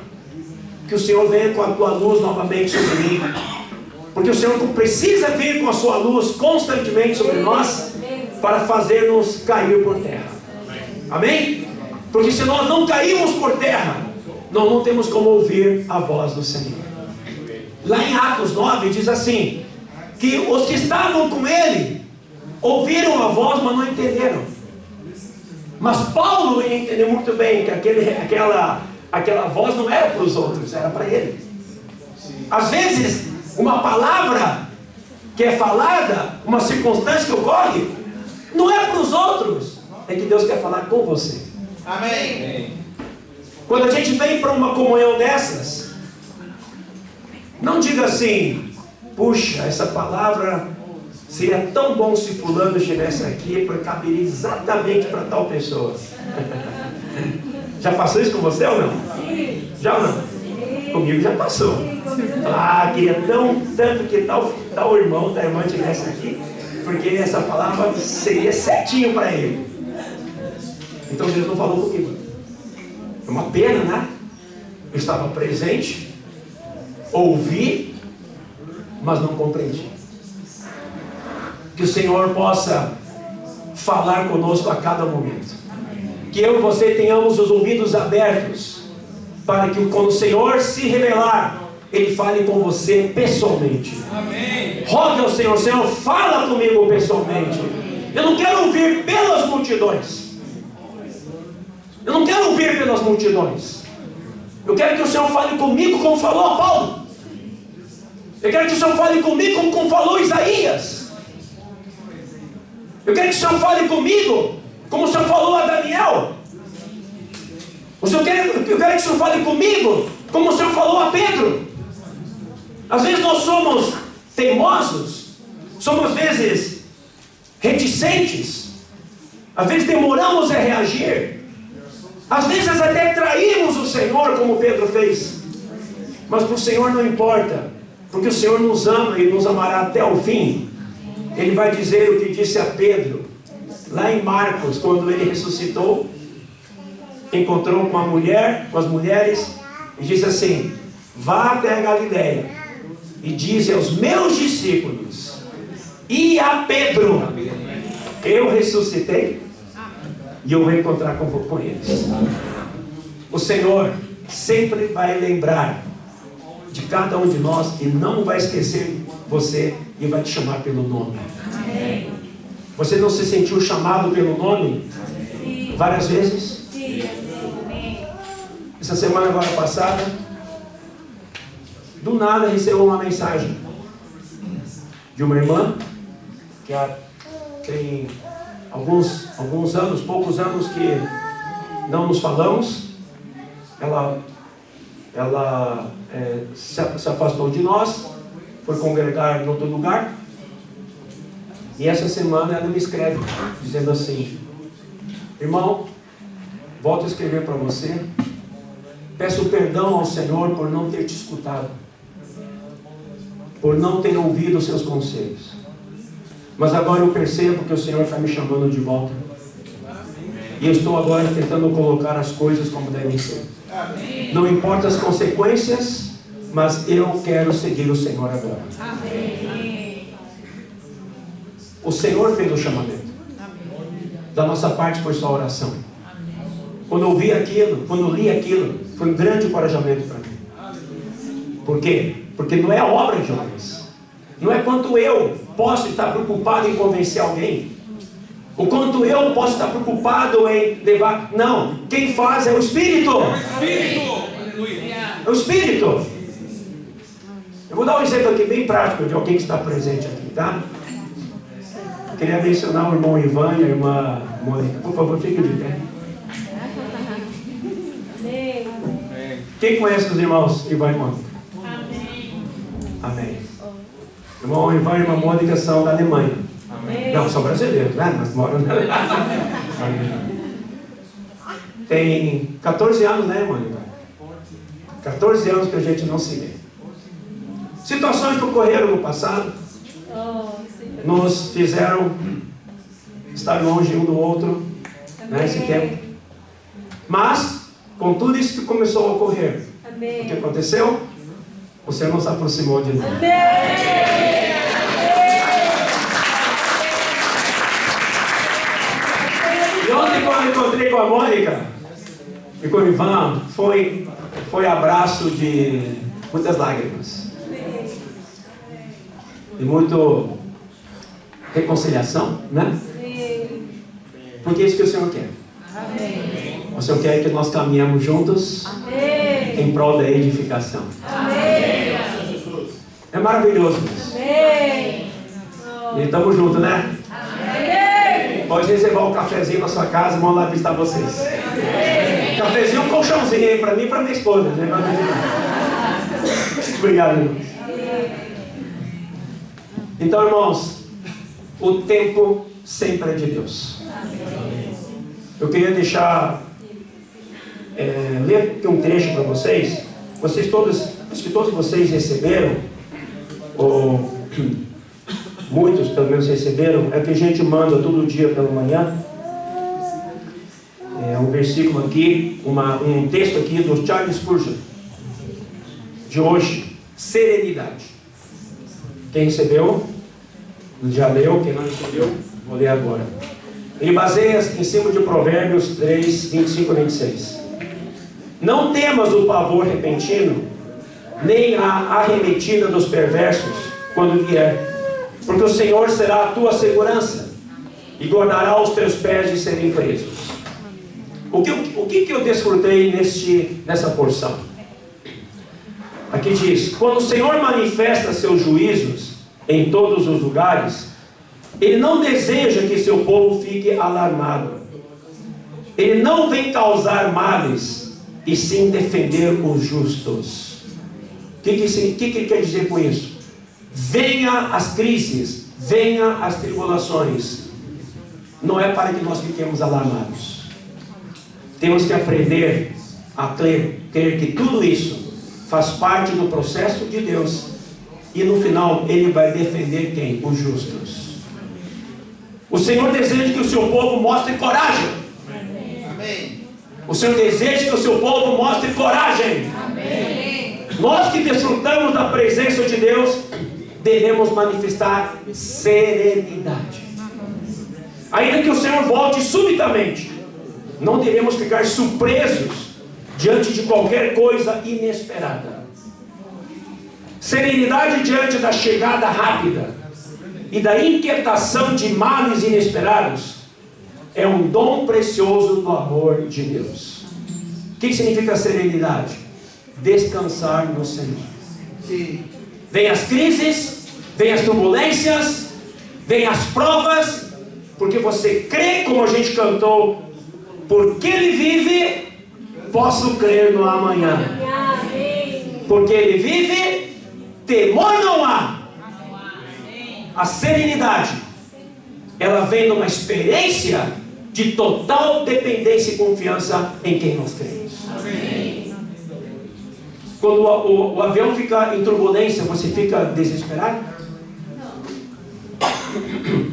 [SPEAKER 3] que o Senhor venha com a tua luz novamente sobre mim, porque o Senhor precisa vir com a sua luz constantemente sobre nós para fazer-nos cair por terra. Amém? Porque se nós não caímos por terra, nós não temos como ouvir a voz do Senhor. Lá em Atos 9 diz assim, que os que estavam com ele ouviram a voz, mas não entenderam. Mas Paulo entendeu muito bem que aquela voz não era para os outros, era para ele. Às vezes, uma palavra que é falada, uma circunstância que ocorre, não é para os outros, é que Deus quer falar com você.
[SPEAKER 2] Amém.
[SPEAKER 3] Quando a gente vem para uma comunhão dessas, não diga assim: puxa, essa palavra seria tão bom se fulano estivesse aqui, porque caberia exatamente para tal pessoa. Já passou isso com você ou não? Já ou não? Comigo já passou. Ah, queria tanto que tal irmão, tal irmã estivesse aqui, porque essa palavra seria certinho para ele. Então Deus não falou comigo. É uma pena, né? Eu estava presente, ouvi, mas não compreendi. Que o Senhor possa falar conosco a cada momento. Que eu e você tenhamos os ouvidos abertos, para que quando o Senhor se revelar, Ele fale com você pessoalmente. Amém. Rogue ao Senhor: Senhor, fala comigo pessoalmente. Eu não quero ouvir pelas multidões. Eu não quero ouvir pelas multidões. Eu quero que o Senhor fale comigo como falou a Paulo. Eu quero que o Senhor fale comigo como falou Isaías. Eu quero que o Senhor fale comigo como o Senhor falou a Daniel. Eu quero que o Senhor fale comigo como o Senhor falou a Pedro. Às vezes nós somos teimosos, somos às vezes reticentes, às vezes demoramos a reagir, às vezes até traímos o Senhor, como Pedro fez. Mas para o Senhor não importa, porque o Senhor nos ama e nos amará até o fim. Ele vai dizer o que disse a Pedro lá em Marcos, quando ele ressuscitou, encontrou com as mulheres e disse assim: vá até a Galileia e dize aos meus discípulos e a Pedro: eu ressuscitei e eu vou encontrar com eles. O Senhor sempre vai lembrar de cada um de nós e não vai esquecer você e vai te chamar pelo nome. Amém. Você não se sentiu chamado pelo nome? Sim. Várias vezes? Sim. Essa semana agora passada, do nada recebeu uma mensagem de uma irmã que tem alguns anos, poucos anos que não nos falamos. Ela se afastou de nós foi congregar em outro lugar. E essa semana ela me escreve, dizendo assim: irmão, volto a escrever para você. Peço perdão ao Senhor por não ter te escutado, por não ter ouvido os seus conselhos. Mas agora eu percebo que o Senhor está me chamando de volta. E eu estou agora tentando colocar as coisas como devem ser. Não importa as consequências, mas eu quero seguir o Senhor agora. O Senhor fez o chamamento. Da nossa parte foi só oração. Quando eu vi aquilo, quando eu li aquilo, foi um grande encorajamento para mim. Por quê? Porque não é a obra de homens. Não é quanto eu posso estar preocupado em convencer alguém. O quanto eu posso estar preocupado em levar. Não, quem faz é o Espírito. É o Espírito. Eu vou dar um exemplo aqui bem prático de alguém que está presente aqui, tá? Eu queria mencionar o irmão Ivan e a irmã Mônica. Por favor, fique de pé. Quem conhece os irmãos Ivan e Mônica? Amém. O irmão Ivan e a irmã Mônica são da Alemanha. Não, são brasileiros, né? Mas moram na Alemanha. Tem 14 anos, né, Mônica? 14 anos que a gente não se vê. Situações que ocorreram no passado nos fizeram estar longe um do outro, né, esse tempo. Mas, com tudo isso que começou a ocorrer, o que aconteceu? O Senhor nos aproximou de nós. E ontem, quando eu encontrei com a Mônica e com o Ivan, foi abraço de muitas lágrimas. E muito reconciliação, né? Porque é isso que o Senhor quer. O Senhor quer que nós caminhemos juntos em prol da edificação. É maravilhoso isso. E estamos juntos, né? Pode reservar um cafezinho na sua casa, vamos lá visitar vocês. Cafezinho, um colchãozinho aí para mim e para minha esposa, né? Obrigado, irmão. Então, irmãos, o tempo sempre é de Deus. Eu queria deixar ler aqui um trecho para vocês. Vocês todos, acho que todos vocês receberam, ou muitos pelo menos receberam, é que a gente manda todo dia pela manhã. É um versículo aqui, um texto aqui do Charles Spurgeon, de hoje, serenidade. Quem recebeu, já leu. Quem não recebeu, vou ler agora. Ele baseia em cima de Provérbios 3, 25 a 26. Não temas o pavor repentino, nem a arremetida dos perversos quando vier, porque o Senhor será a tua segurança e guardará os teus pés de serem presos. O que eu desfrutei nessa porção? Aqui diz: quando o Senhor manifesta seus juízos em todos os lugares, Ele não deseja que seu povo fique alarmado. Ele não vem causar males, e sim defender os justos. O que ele quer dizer com isso? Venha as crises, venha as tribulações, não é para que nós fiquemos alarmados. Temos que aprender a crer que tudo isso faz parte do processo de Deus, e no final Ele vai defender quem? Os justos. O Senhor deseja que o seu povo mostre coragem. Amém. O Senhor deseja que o seu povo mostre coragem. Amém. Nós que desfrutamos da presença de Deus, devemos manifestar serenidade. Ainda que o Senhor volte subitamente, não devemos ficar surpresos diante de qualquer coisa inesperada. Serenidade diante da chegada rápida e da inquietação de males inesperados é um dom precioso do amor de Deus. O que significa serenidade? Descansar no Senhor. Vem as crises, vem as turbulências, vem as provas, porque você crê, como a gente cantou, porque Ele vive, posso crer no amanhã. Porque Ele vive, temor não há. A serenidade, ela vem de uma experiência de total dependência e confiança em quem nós cremos. Quando o avião fica em turbulência, você fica desesperado?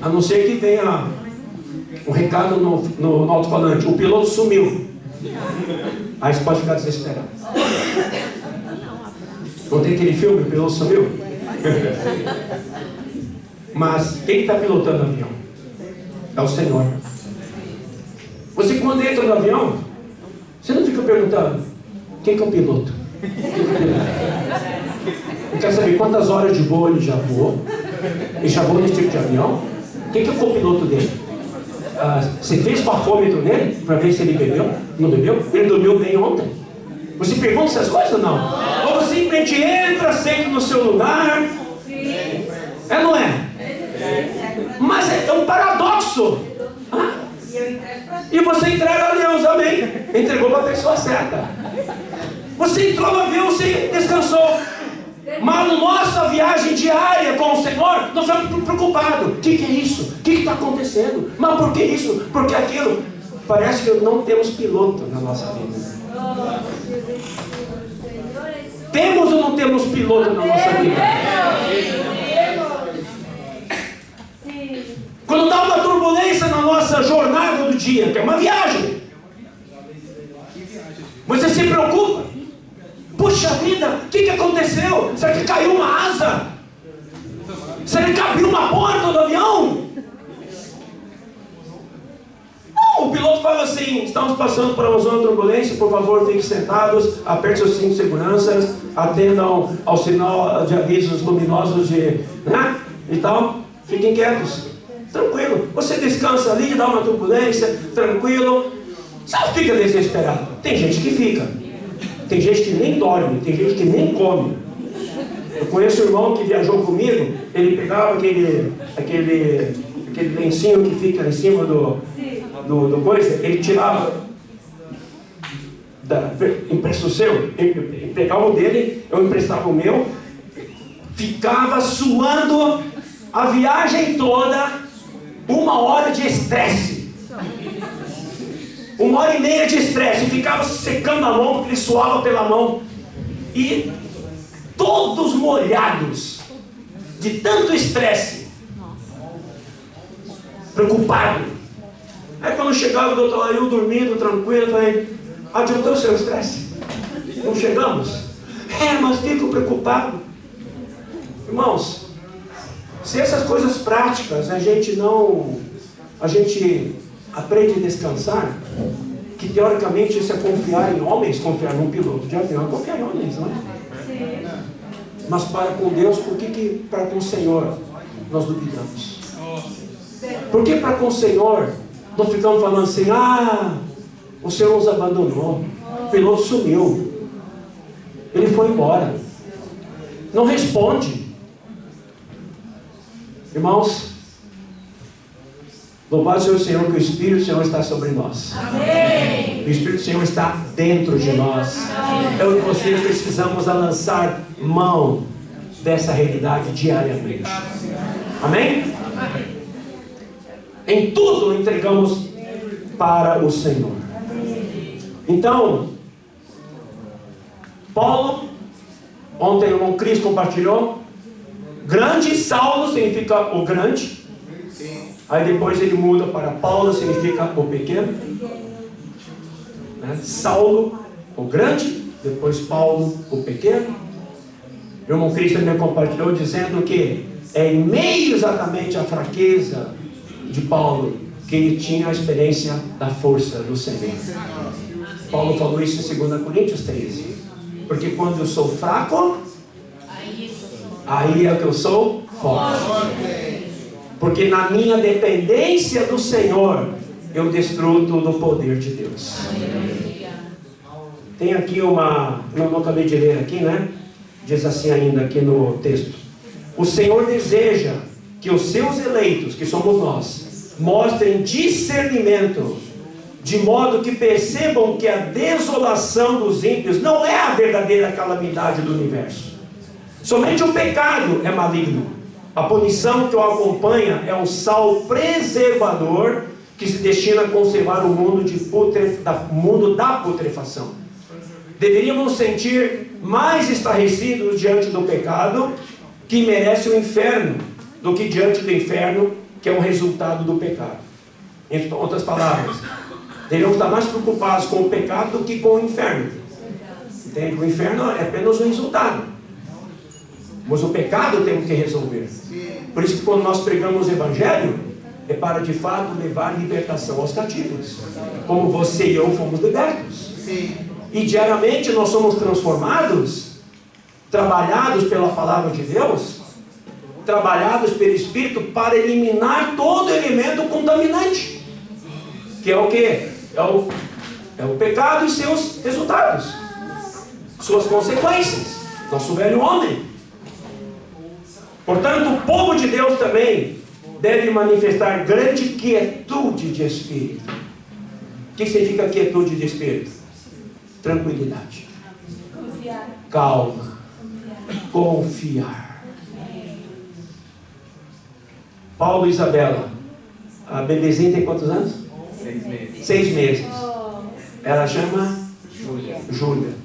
[SPEAKER 3] A não ser que venha um recado no alto-falante: o piloto sumiu. Aí você pode ficar desesperado. Não tem aquele filme, o piloto sumiu? Mas quem está pilotando o avião? É o Senhor. Você, quando entra no avião, você não fica perguntando: quem que é o piloto? Ele quer saber quantas horas de voo ele já voou. Ele já voou nesse tipo de avião? Quem que é o copiloto dele? Você fez bafômetro nele para ver se ele bebeu? Não bebeu? Ele dormiu bem ontem? Você pergunta essas coisas ou não? Ou você simplesmente entra, senta no seu lugar? É ou não é? Mas é um paradoxo. E você entrega a Deus, amém? Entregou para a pessoa certa. Você entrou no avião, você descansou. Mas na nossa viagem diária com o Senhor, nós estamos preocupados. O que é isso? O que está acontecendo? Mas por que isso? Por que aquilo? Parece que não temos piloto na nossa vida. Temos ou não temos piloto na nossa vida? Quando dá uma turbulência na nossa jornada do dia, que é uma viagem, você se preocupa. Puxa vida, o que aconteceu? Será que caiu uma asa? Será que abriu uma porta do avião? Não, o piloto fala assim: estamos passando por uma zona de turbulência, por favor, fiquem sentados, aperte seus cintos de segurança, atendam ao sinal de avisos luminosos e tal, fiquem quietos, tranquilo. Você descansa ali, dá uma turbulência, tranquilo. Você não fica desesperado. Tem gente que fica. Tem gente que nem dorme, tem gente que nem come. Eu conheço um irmão que viajou comigo, ele pegava aquele lencinho que fica em cima do coisa, ele tirava, empresta o seu, ele pegava o dele, eu emprestava o meu, ficava suando a viagem toda, 1 hora de estresse. 1h30 de estresse, ficava secando a mão, porque ele suava pela mão, e todos molhados, de tanto estresse, preocupado. Aí quando chegava o doutor lá, eu dormindo, tranquilo, eu falei: adiantou o seu estresse? Não chegamos? Mas fico preocupado. Irmãos, se essas coisas práticas a gente aprende a descansar, que teoricamente isso é confiar em homens, confiar num piloto de avião, confiar em homens, não é? Mas para com Deus, por que para com o Senhor nós duvidamos? Por que para com o Senhor nós ficamos falando assim: o Senhor nos abandonou, o piloto sumiu, ele foi embora, não responde? Irmãos, louvado seja o Senhor, que o Espírito do Senhor está sobre nós. Amém. O Espírito do Senhor está dentro de nós. Eu e você precisamos lançar mão dessa realidade diariamente. Amém? Em tudo entregamos para o Senhor. Então, Paulo, ontem o irmão Cris compartilhou, grande, Saulo significa o grande. Aí depois ele muda para Paulo, significa o pequeno. Saulo, o grande. Depois Paulo, o pequeno. O irmão Cristo também compartilhou dizendo que é em meio exatamente à fraqueza de Paulo que ele tinha a experiência da força do Senhor. Paulo falou isso em 2 Coríntios 13. Porque quando eu sou fraco, aí é que eu sou forte. Porque na minha dependência do Senhor, eu desfruto do poder de Deus. Tem aqui não acabei de ler aqui, né? Diz assim ainda aqui no texto: o Senhor deseja que os seus eleitos, que somos nós, mostrem discernimento, de modo que percebam que a desolação dos ímpios não é a verdadeira calamidade do universo, Somente o pecado é maligno. A punição que o acompanha é um sal preservador que se destina a conservar o mundo da putrefação. Deveríamos sentir mais estarrecidos diante do pecado, que merece o inferno, do que diante do inferno, que é um resultado do pecado. Em outras palavras, deveríamos estar mais preocupados com o pecado do que com o inferno. Entende? O inferno é apenas um resultado, mas o pecado temos que resolver. Por isso que quando nós pregamos o Evangelho, é para de fato levar libertação aos cativos, como você e eu fomos libertos. E diariamente nós somos transformados, trabalhados pela palavra de Deus, trabalhados pelo Espírito para eliminar todo elemento contaminante, que é o que? É o pecado e seus resultados, suas consequências, nosso velho homem. Portanto, o povo de Deus também deve manifestar grande quietude de espírito. O que significa quietude de espírito? Tranquilidade, calma, confiar. Paulo e Isabela, a bebezinha tem quantos anos?
[SPEAKER 5] 6 meses.
[SPEAKER 3] 6 meses. Ela chama Júlia.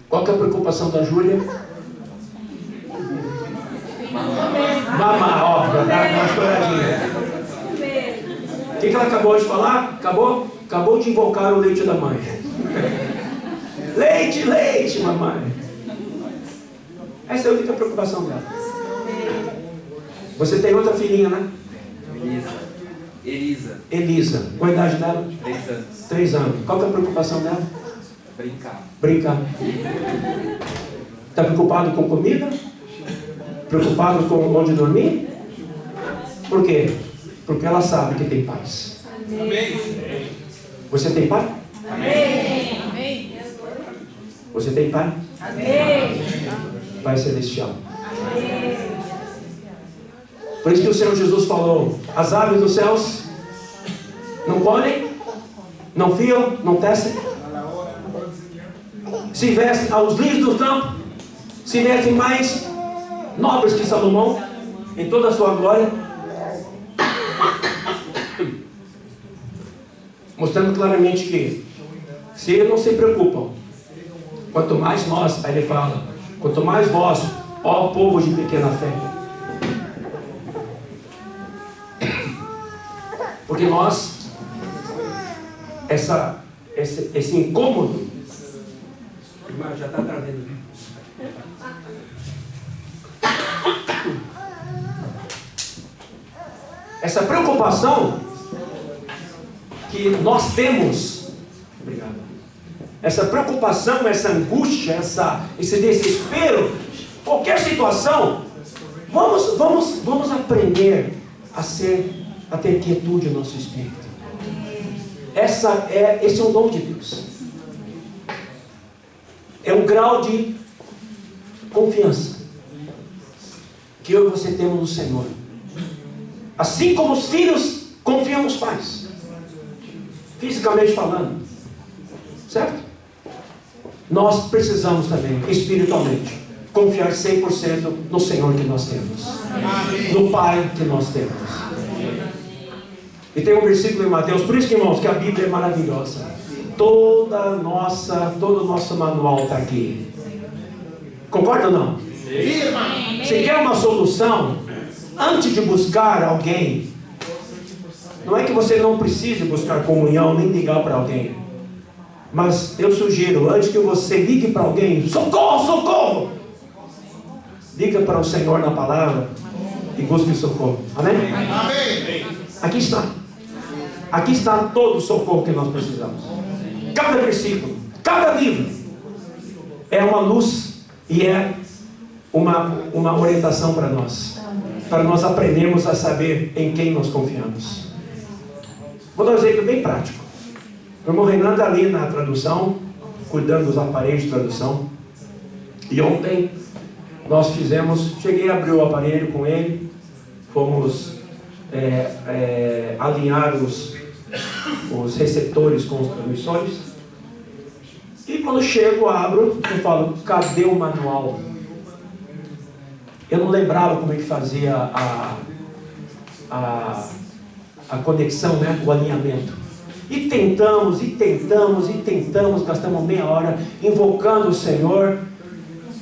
[SPEAKER 3] Qual que é a preocupação da Júlia? Mamar, ó, pra dar uma choradinha. O que ela acabou de falar? Acabou de invocar o leite da mãe. Leite, leite, mamãe. Essa é a única preocupação dela. Você tem outra filhinha, né? Elisa. Qual a idade dela?
[SPEAKER 5] 3 anos.
[SPEAKER 3] 3 anos. Qual que é a preocupação dela? Brincar. Está preocupado com comida? Preocupado com onde dormir? Por quê? Porque ela sabe que tem paz.
[SPEAKER 1] Amém.
[SPEAKER 3] Você tem pai?
[SPEAKER 4] Amém.
[SPEAKER 3] Você tem pai?
[SPEAKER 4] Amém.
[SPEAKER 3] Pai celestial. Por isso que o Senhor Jesus falou: as aves dos céus não colhem, não fiam, não tecem, se vestem, aos lírios do campo se vestem mais nobres que Salomão em toda a sua glória, mostrando claramente que se eles não se preocupam, quanto mais nós, aí ele fala, quanto mais vós, ó povo de pequena fé. Porque nós, esse incômodo, irmã, já está trazendo. Essa preocupação que nós temos, obrigado. Essa preocupação, essa angústia, esse desespero, qualquer situação, vamos aprender a ter quietude no nosso espírito. Esse é um dom de Deus. É um grau de confiança que eu e você temos no Senhor. Assim como os filhos confiam nos pais, fisicamente falando, certo? Nós precisamos também, espiritualmente, confiar 100% no Senhor que nós temos, no Pai que nós temos. E tem um versículo em Mateus, por isso que, irmãos, que a Bíblia é maravilhosa. Todo o nosso manual está aqui. Concorda ou não? Você quer uma solução? Antes de buscar alguém, não é que você não precise buscar comunhão, nem ligar para alguém. Mas eu sugiro, antes que você ligue para alguém, socorro, socorro! Liga para o Senhor na palavra e busque socorro. Amém?
[SPEAKER 2] Amém.
[SPEAKER 3] Aqui está. Aqui está todo o socorro que nós precisamos. Cada versículo, cada livro é uma luz e é uma orientação para nós aprendermos a saber em quem nós confiamos. Vou dar um exemplo bem prático. O irmão Renan está ali na tradução, cuidando dos aparelhos de tradução. E ontem nós cheguei a abrir o aparelho com ele, fomos alinhar os receptores com os transmissores. E quando chego, abro e falo: cadê o manual? Eu não lembrava como é que fazia a conexão, né? O alinhamento. E tentamos, gastamos meia hora invocando o Senhor,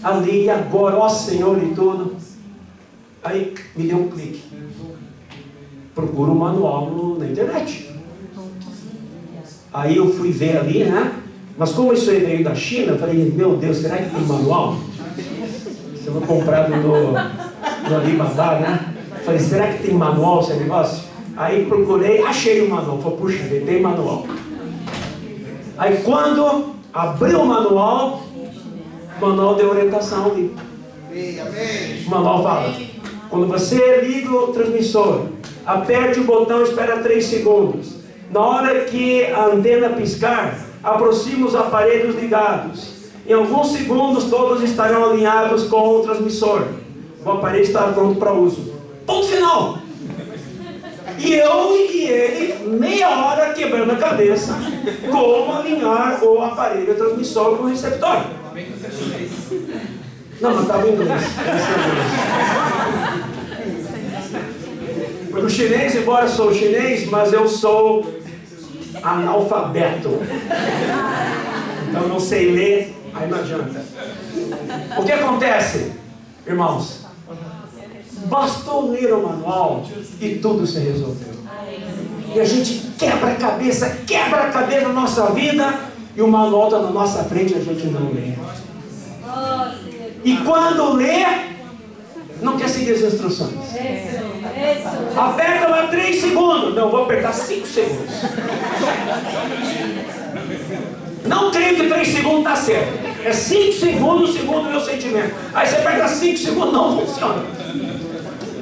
[SPEAKER 3] ali, agora, ó Senhor e tudo. Aí me deu um clique. Procura o manual na internet. Aí eu fui ver ali, né? Mas como isso veio da China, eu falei, meu Deus, será que tem manual? Se eu vou comprar no Alibaba, né? Eu falei, será que tem manual esse negócio? Aí procurei, achei o manual. Falei, puxa, tem manual. Aí quando abri o manual de orientação ali. O manual fala, quando você liga o transmissor, aperte o botão e espera 3 segundos. Na hora que a antena piscar, aproxime os aparelhos ligados. Em alguns segundos todos estarão alinhados com o transmissor. O aparelho está pronto para uso. Ponto final. E eu e ele, meia hora quebrando a cabeça como alinhar o aparelho transmissor com o receptor. Não, mas estava em inglês. Porque o chinês, embora eu sou chinês, mas eu sou analfabeto. Então eu não sei ler, aí não adianta. O que acontece, irmãos? Bastou ler o manual e tudo se resolveu. E a gente quebra a cabeça na nossa vida, e o manual está na nossa frente e a gente não lê. E quando lê, não quer seguir as instruções. Aperta lá 3 segundos. Não, vou apertar 5 segundos. Não creio que 3 segundos está certo. É 5 segundos segundo o meu sentimento. Aí você aperta 5 segundos, não funciona.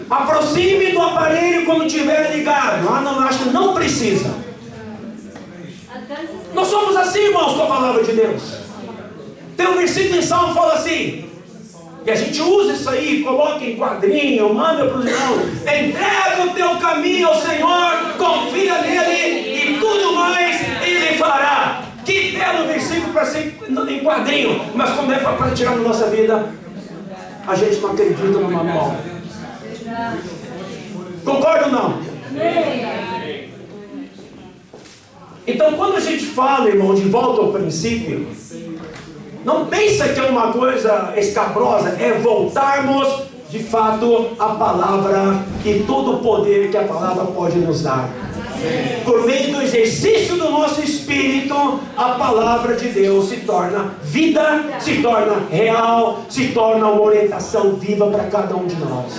[SPEAKER 3] Aproxime do aparelho quando estiver ligado. Ah, não, acho que não precisa. Nós somos assim, irmãos, com a palavra de Deus. Tem um versículo em Salmo que fala assim, e a gente usa isso aí, coloca em quadrinho, manda para os irmãos, entrega o teu caminho ao Senhor, confia nele e tudo mais ele fará. Que belo versículo para ser em quadrinho, mas quando é para tirar da nossa vida, a gente não acredita no manual. Concorda ou não? Então quando a gente fala, irmão, de volta ao princípio, não pensa que é uma coisa escabrosa, é voltarmos de fato à palavra e todo o poder que a palavra pode nos dar. Por meio do exercício do nosso espírito, a palavra de Deus se torna vida, se torna real, se torna uma orientação viva para cada um de nós.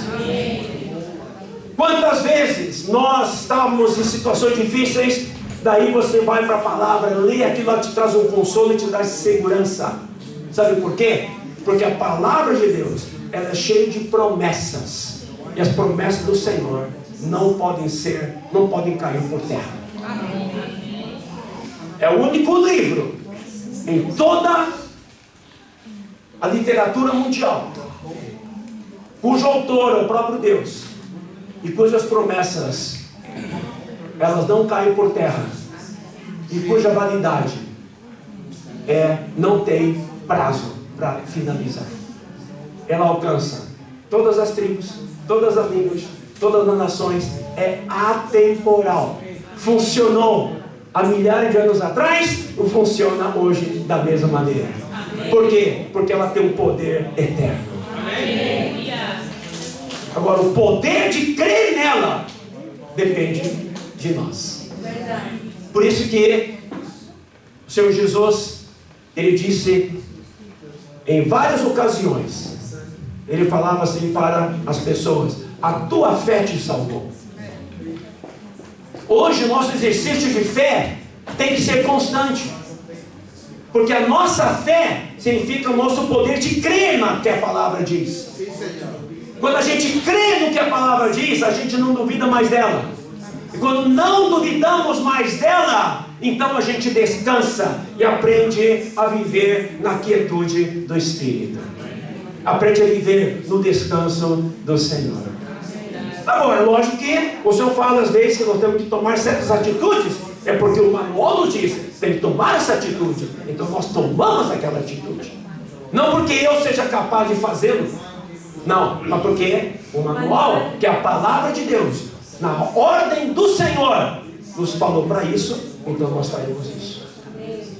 [SPEAKER 3] Quantas vezes nós estávamos em situações difíceis, daí você vai para a palavra, lê aquilo, ela te traz um consolo e te traz segurança. Sabe por quê? Porque a palavra de Deus, ela é cheia de promessas, e as promessas do Senhor não podem cair por terra. É o único livro em toda a literatura mundial cujo autor é o próprio Deus e cujas promessas elas não caem por terra e cuja validade não tem prazo para finalizar. Ela alcança todas as tribos, todas as línguas, todas as nações, é atemporal. Funcionou há milhares de anos atrás, e funciona hoje da mesma maneira. Por quê? Porque ela tem um poder eterno. Agora, o poder de crer nela depende de nós. Por isso que o Senhor Jesus, ele disse em várias ocasiões, ele falava assim para as pessoas: a tua fé te salvou. Hoje o nosso exercício de fé tem que ser constante, porque a nossa fé significa o nosso poder de crer no que a palavra diz. Quando a gente crê no que a palavra diz, a gente não duvida mais dela. E quando não duvidamos mais dela, então a gente descansa e aprende a viver na quietude do Espírito. Aprende a viver no descanso do Senhor. Agora, lógico que o Senhor fala às vezes que nós temos que tomar certas atitudes, é porque o manual nos diz, tem que tomar essa atitude. Então nós tomamos aquela atitude. Não porque eu seja capaz de fazê-lo, Não, mas porque o manual, que é a palavra de Deus, na ordem do Senhor, nos falou para isso, então nós faremos isso.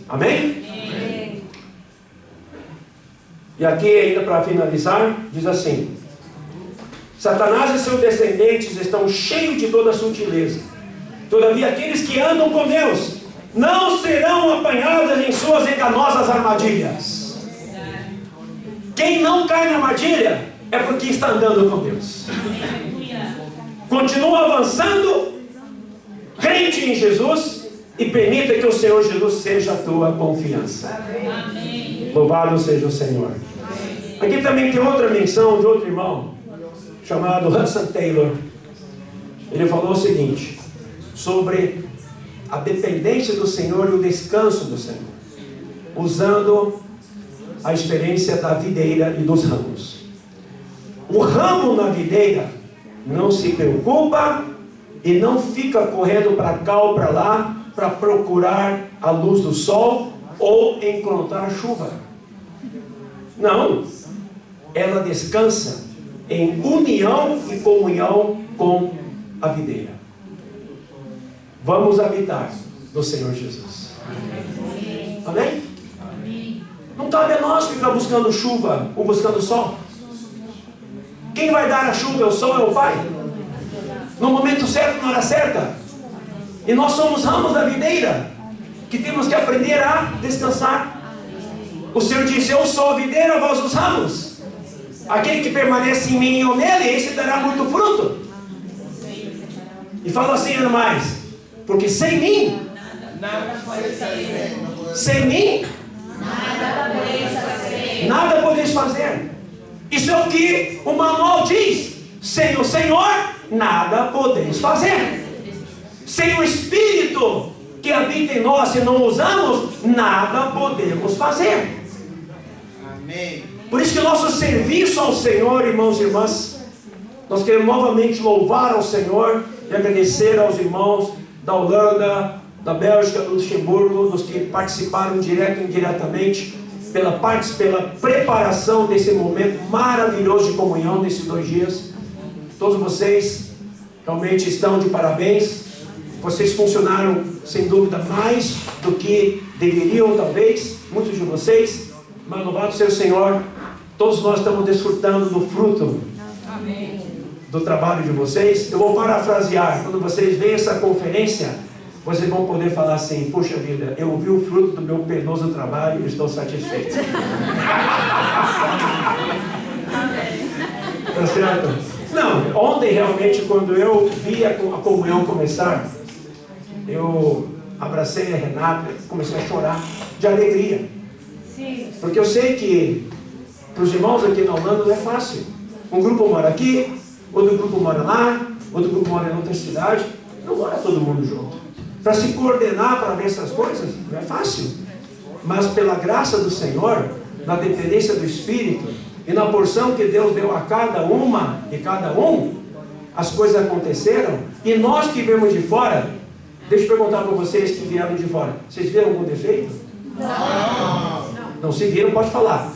[SPEAKER 3] Amém? E aqui, ainda para finalizar, diz assim: Satanás e seus descendentes estão cheios de toda sutileza. Todavia, aqueles que andam com Deus não serão apanhados em suas enganosas armadilhas. Quem não cai na armadilha é porque está andando com Deus. Continua avançando, crente em Jesus, e permita que o Senhor Jesus seja a tua confiança. Louvado seja o Senhor. Aqui também tem outra menção de outro irmão, chamado Hudson Taylor. Ele falou o seguinte, sobre a dependência do Senhor e o descanso do Senhor, usando a experiência da videira e dos ramos. O ramo na videira não se preocupa e não fica correndo para cá ou para lá para procurar a luz do sol ou encontrar chuva. Não, ela descansa em união e comunhão com a videira. Vamos habitar no Senhor Jesus. Amém? Não cabe a nós ficar buscando chuva ou buscando sol. Quem vai dar a chuva, o sol, é o Pai. No momento certo, na hora certa. E nós somos ramos da videira, que temos que aprender a descansar. O Senhor disse: eu sou a videira, vós os ramos. Aquele que permanece em mim e eu nele, esse dará muito fruto. E fala assim ainda mais: porque sem mim, nada podeis fazer. Isso é o que o manual diz. Sem o Senhor, nada podeis fazer. Sem o Espírito que habita em nós, se não usamos, nada podemos fazer.
[SPEAKER 2] Amém.
[SPEAKER 3] Por isso que o nosso serviço ao Senhor, irmãos e irmãs, nós queremos novamente louvar ao Senhor e agradecer aos irmãos da Holanda, da Bélgica, do Luxemburgo, dos que participaram direto e indiretamente, pela preparação desse momento maravilhoso de comunhão nesses 2 dias. Todos vocês realmente estão de parabéns. Vocês funcionaram sem dúvida mais do que deveriam, talvez, muitos de vocês, mas louvado seja o Senhor, todos nós estamos desfrutando do fruto do trabalho de vocês. Eu vou parafrasear: quando vocês veem essa conferência, vocês vão poder falar assim: puxa vida, eu vi o fruto do meu penoso trabalho e estou satisfeito. Tá certo? Não, ontem realmente, quando eu vi a comunhão começar, eu abracei a Renata e comecei a chorar de alegria. Porque eu sei que para os irmãos aqui na Holanda não é fácil. Um grupo mora aqui, outro grupo mora lá, outro grupo mora em outra cidade. Não mora todo mundo junto. Para se coordenar para ver essas coisas, não é fácil. Mas pela graça do Senhor, na dependência do Espírito e na porção que Deus deu a cada uma e cada um, as coisas aconteceram. E nós que vemos de fora, deixa eu perguntar para vocês que vieram de fora: vocês viram algum defeito? Não. Não, se viram, pode falar.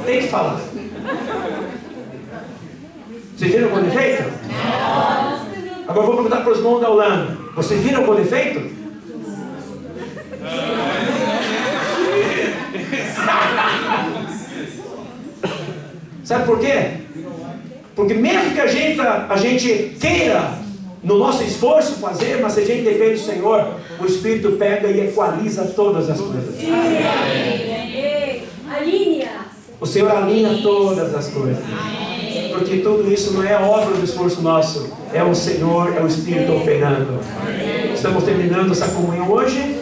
[SPEAKER 3] Tem que falar. Vocês viram algum defeito? Não. Agora eu vou perguntar para os irmãos da Holanda: vocês viram algum defeito? Sabe por quê? Porque mesmo que a gente queira, no nosso esforço, fazer, mas se a gente depende do Senhor, o Espírito pega e equaliza todas as coisas. O Senhor alinha todas as coisas. Porque tudo isso não é obra do esforço nosso, é o Senhor, é o Espírito operando. Estamos terminando essa comunhão hoje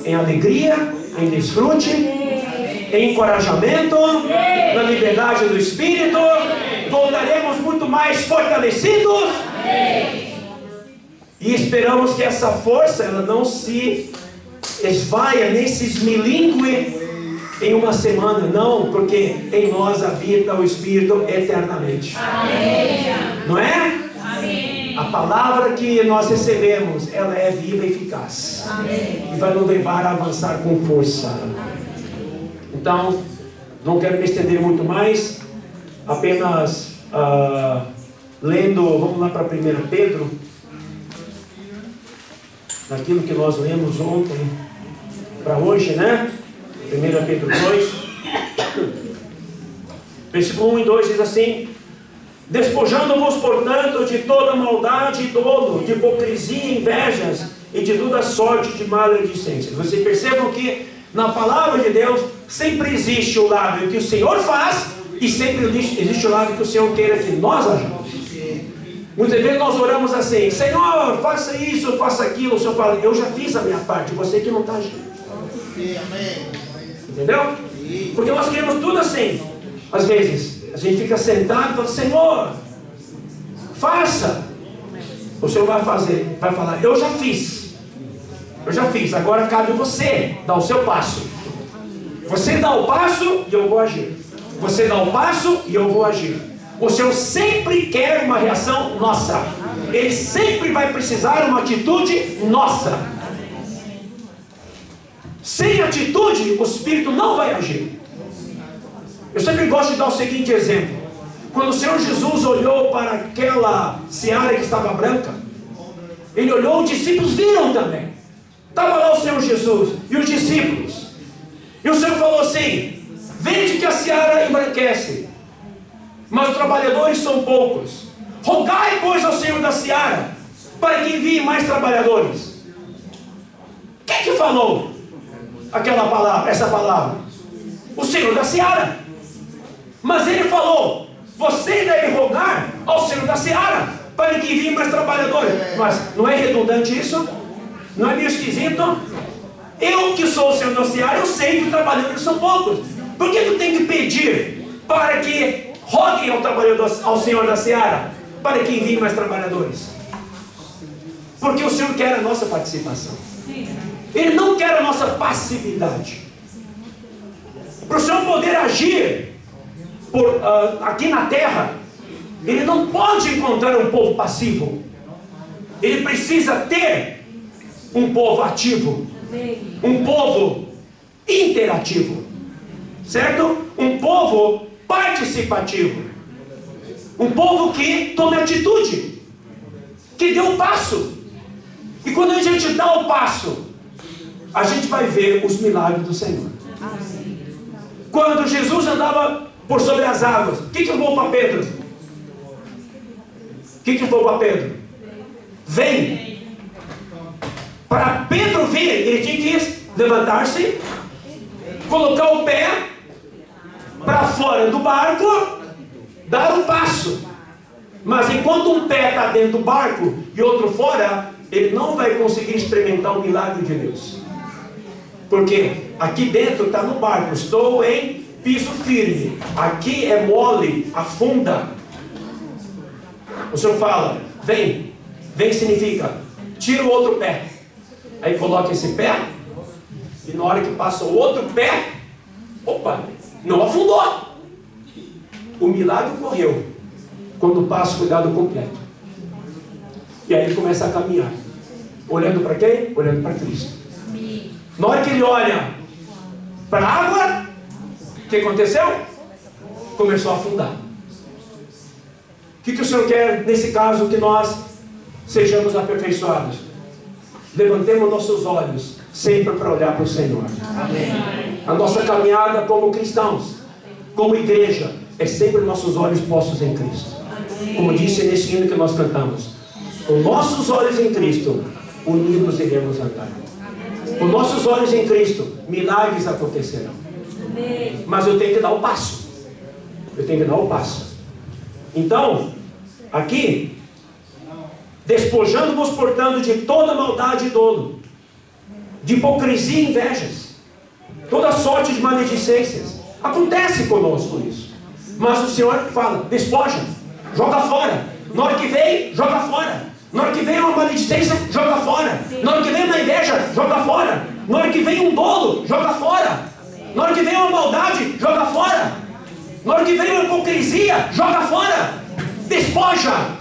[SPEAKER 3] em alegria, em desfrute, em encorajamento, na liberdade do Espírito. Voltaremos muito mais fortalecidos. E esperamos que essa força ela não se esvaia, nem se esmilingue em uma semana, não, porque em nós habita o Espírito eternamente. Amém. Não é? Amém. A palavra que nós recebemos, ela é viva e eficaz. Amém. E vai nos levar a avançar com força. Então, não quero me estender muito mais. apenas lendo, vamos lá para 1 Pedro, naquilo que nós lemos ontem para hoje, né? 1 Pedro 2, versículo 1 e 2 diz assim: despojando-vos, portanto, de toda maldade e dolo, de hipocrisia, invejas e de toda sorte de maledicência. Vocês percebam que na palavra de Deus sempre existe o lado que o Senhor faz e sempre existe o lado que o Senhor queira que nós hajamos. Muitas vezes nós oramos assim: Senhor, faça isso, faça aquilo. O Senhor fala: eu já fiz a minha parte, você que não está agindo. Entendeu? Porque nós queremos tudo assim. Às vezes a gente fica sentado e fala: Senhor, faça. O Senhor vai fazer, vai falar: eu já fiz, agora cabe você dar o seu passo. Você dá o passo e eu vou agir. Você dá o passo e eu vou agir. O Senhor sempre quer uma reação nossa. Ele sempre vai precisar uma atitude nossa. Sem atitude, o Espírito não vai agir. Eu sempre gosto de dar o seguinte exemplo. Quando o Senhor Jesus olhou para aquela seara que estava branca, Ele olhou, os discípulos viram também. Estava lá o Senhor Jesus e os discípulos. E o Senhor falou assim: vede que a seara embranquece, mas os trabalhadores são poucos. Rogai, pois, ao Senhor da seara, para que envie mais trabalhadores. Quem que falou aquela palavra, essa palavra? O Senhor da seara. Mas Ele falou: você deve rogar ao Senhor da seara, para que envie mais trabalhadores. Mas não é redundante isso? Não é meio esquisito? Eu que sou o Senhor da seara, eu sei que os trabalhadores são poucos. Por que eu tenho que pedir para que roguem ao Senhor da seara, para que envie mais trabalhadores? Porque o Senhor quer a nossa participação. Ele não quer a nossa passividade. Para o Senhor poder agir aqui na terra, Ele não pode encontrar um povo passivo. Ele precisa ter um povo ativo, um povo interativo, certo? Um povo participativo, um povo que tome atitude, que dê um passo. E quando a gente dá o passo, a gente vai ver os milagres do Senhor. Quando Jesus andava por sobre as águas, o que falou para Pedro? O que falou para Pedro? Vem. Para Pedro vir, ele tinha que levantar-se, colocar o pé para fora do barco, dar um passo. Mas enquanto um pé está dentro do barco e outro fora, ele não vai conseguir experimentar o milagre de Deus. Porque aqui dentro está no barco, estou em piso firme. Aqui é mole, afunda. O Senhor fala: vem. Vem significa tira o outro pé. Aí coloca esse pé, e na hora que passa o outro pé, opa, não afundou. O milagre ocorreu quando passa o cuidado completo. E aí ele começa a caminhar. Olhando para quem? Olhando para Cristo. Na hora que ele olha para a água, o que aconteceu? Começou a afundar. O que o Senhor quer nesse caso? Que nós sejamos aperfeiçoados. Levantemos nossos olhos sempre para olhar para o Senhor. Amém. A nossa caminhada como cristãos, como igreja, é sempre nossos olhos postos em Cristo. Amém. Como disse nesse hino que nós cantamos: com nossos olhos em Cristo, unidos iremos andar. Com nossos olhos em Cristo, milagres acontecerão. Amém. Mas eu tenho que dar o passo. Eu tenho que dar o passo. Então, aqui, despojando-vos, portanto, de toda maldade e dolo, de hipocrisia e invejas, toda sorte de maledicências. Acontece conosco isso. Mas o Senhor fala: despoja, joga fora. Na hora que vem, joga fora. Na hora que vem uma maledicência, joga fora. Na hora que vem uma inveja, joga fora. Na hora que vem um dolo, joga fora. Na hora que vem uma maldade, joga fora. Na hora que vem uma hipocrisia, joga fora. Despoja.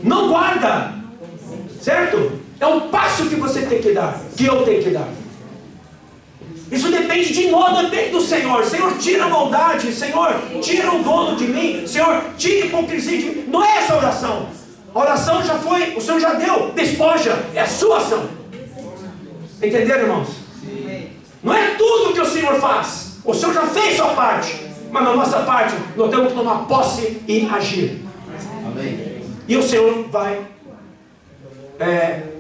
[SPEAKER 3] Não guarda. Certo? É um passo que você tem que dar, que eu tenho que dar. Isso depende de nós, depende do Senhor. Senhor, tira a maldade. Senhor, tira o dolo de mim. Senhor, tira a hipocrisia de mim. Não é essa a oração. A oração já foi, o Senhor já deu. Despoja, é a sua ação. Entenderam, irmãos? Não é tudo que o Senhor faz. O Senhor já fez sua parte. Mas na nossa parte, nós temos que tomar posse e agir.
[SPEAKER 2] Amém.
[SPEAKER 3] E o Senhor vai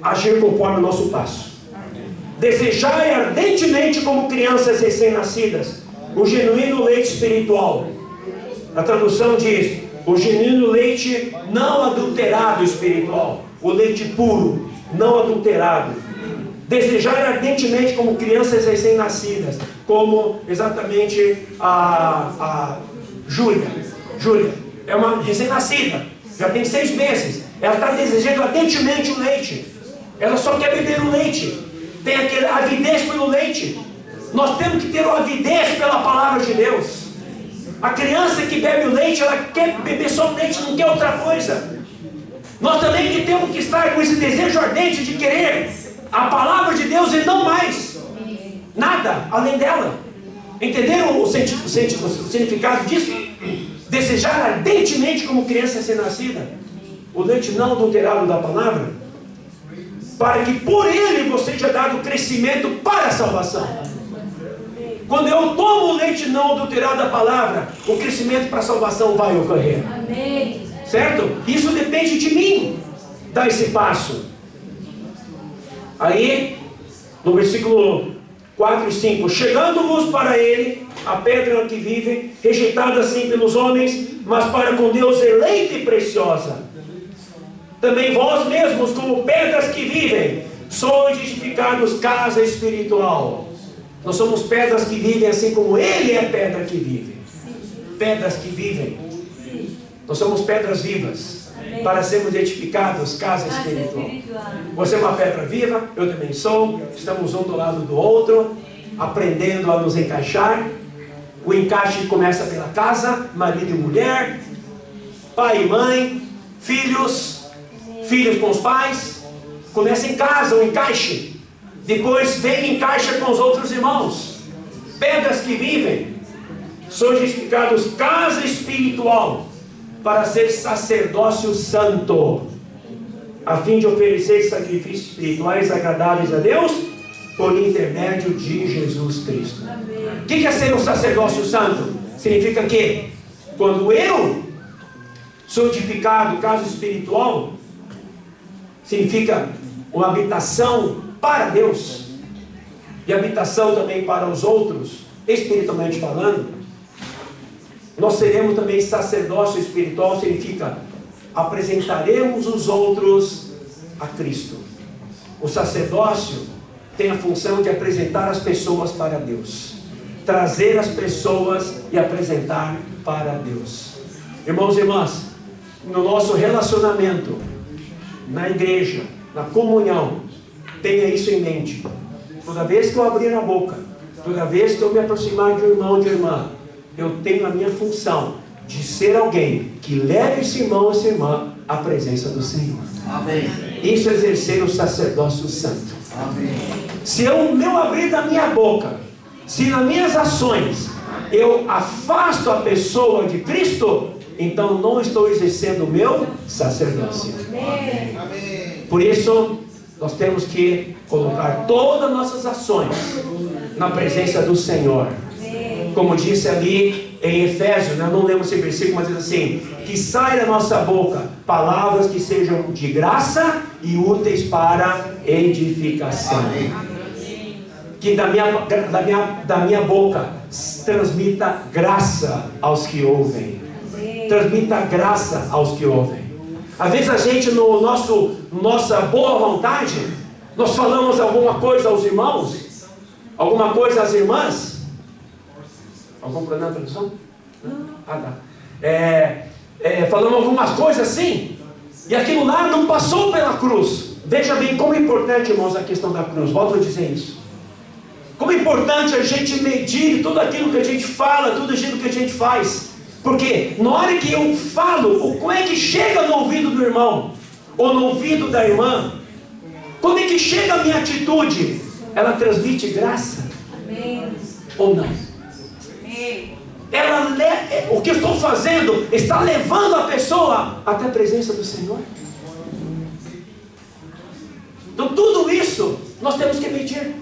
[SPEAKER 3] agir conforme o nosso passo. Desejai ardentemente como crianças recém-nascidas o genuíno leite espiritual. A tradução diz: o genuíno leite não adulterado espiritual. O leite puro, não adulterado. Desejar ardentemente como crianças recém-nascidas, como exatamente a Júlia. Júlia é uma recém-nascida, já tem 6 meses. Ela está desejando ardentemente o leite. Ela só quer beber o leite. Tem aquela avidez pelo leite. Nós temos que ter uma avidez pela palavra de Deus. A criança que bebe o leite, ela quer beber só o leite, não quer outra coisa. Nós também que temos que estar com esse desejo ardente de querer a palavra de Deus e não mais nada além dela. Entenderam o significado disso? Desejar ardentemente como criança recém-nascida o leite não adulterado da palavra, para que por ele você seja dado crescimento para a salvação. Quando eu tomo o leite não adulterado da palavra, o crescimento para a salvação vai ocorrer.
[SPEAKER 4] Amém.
[SPEAKER 3] Certo? Isso depende de mim, dar esse passo. Aí, no versículo 4 e 5: chegando-vos para ele, a pedra que vive, rejeitada assim pelos homens, mas para com Deus eleita e preciosa. Também vós mesmos, como pedras que vivem, sois edificados casa espiritual. Nós somos pedras que vivem assim como Ele é pedra que vive. Pedras que vivem. Nós somos pedras vivas para sermos edificados casa espiritual. Você é uma pedra viva, eu também sou. Estamos um do lado do outro, aprendendo a nos encaixar. O encaixe começa pela casa, marido e mulher, pai e mãe, filhos com os pais. Começa em casa o encaixe. Depois vem e encaixa com os outros irmãos. Pedras que vivem. Sois edificados casa espiritual para ser sacerdócio santo, a fim de oferecer sacrifícios espirituais agradáveis a Deus por intermédio de Jesus Cristo. O que é ser um sacerdócio santo? Significa que quando eu sou edificado casa espiritual, significa uma habitação para Deus e habitação também para os outros, espiritualmente falando. Nós seremos também sacerdócio espiritual, significa apresentaremos os outros a Cristo. O sacerdócio tem a função de apresentar as pessoas para Deus, trazer as pessoas e apresentar para Deus. Irmãos e irmãs, no nosso relacionamento, na igreja, na comunhão, tenha isso em mente. Toda vez que eu abrir a boca, toda vez que eu me aproximar de um irmão, de irmã, eu tenho a minha função de ser alguém que leve esse irmão, essa irmã à presença do Senhor.
[SPEAKER 2] Amém.
[SPEAKER 3] Isso é exercer o sacerdócio santo.
[SPEAKER 2] Amém.
[SPEAKER 3] Se eu não abrir da minha boca, se nas minhas ações eu afasto a pessoa de Cristo, então não estou exercendo o meu sacerdócio.
[SPEAKER 2] Amém.
[SPEAKER 3] Por isso, nós temos que colocar todas as nossas ações na presença do Senhor. Como disse ali em Efésios, eu não lembro esse versículo, mas diz assim: que saia da nossa boca palavras que sejam de graça e úteis para edificação.
[SPEAKER 2] Amém.
[SPEAKER 3] Que da minha boca transmita graça aos que ouvem. Transmita graça aos que ouvem. Às vezes a gente, nossa boa vontade, nós falamos alguma coisa aos irmãos, alguma coisa às irmãs. Algum problema na tradução? Ah, tá. Falamos algumas coisas assim, e aquilo lá não passou pela cruz. Veja bem como é importante, irmãos, a questão da cruz. Volto a dizer isso. Como é importante a gente medir tudo aquilo que a gente fala, tudo aquilo que a gente faz. Porque na hora que eu falo, como é que chega no ouvido do irmão, ou no ouvido da irmã? Como é que chega a minha atitude? Ela transmite graça? Ou não? O que eu estou fazendo está levando a pessoa até a presença do Senhor? Então tudo isso nós temos que medir.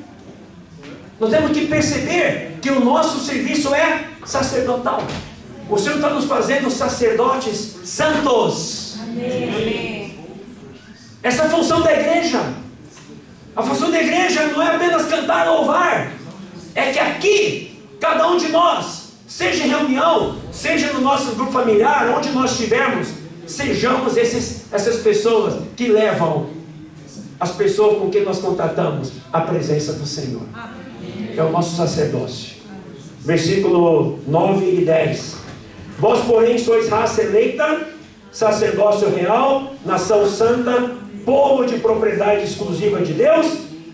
[SPEAKER 3] Nós temos que perceber que o nosso serviço é sacerdotal. O Senhor está nos fazendo sacerdotes santos.
[SPEAKER 4] Amém.
[SPEAKER 3] Essa é a função da igreja. A função da igreja não é apenas cantar ou louvar. É que aqui, cada um de nós, seja em reunião, seja no nosso grupo familiar, onde nós estivermos, sejamos essas pessoas que levam as pessoas com quem nós contatamos à presença do Senhor. É o nosso sacerdócio. Versículo 9 e 10. Vós, porém, sois raça eleita, sacerdócio real, nação santa, povo de propriedade exclusiva de Deus,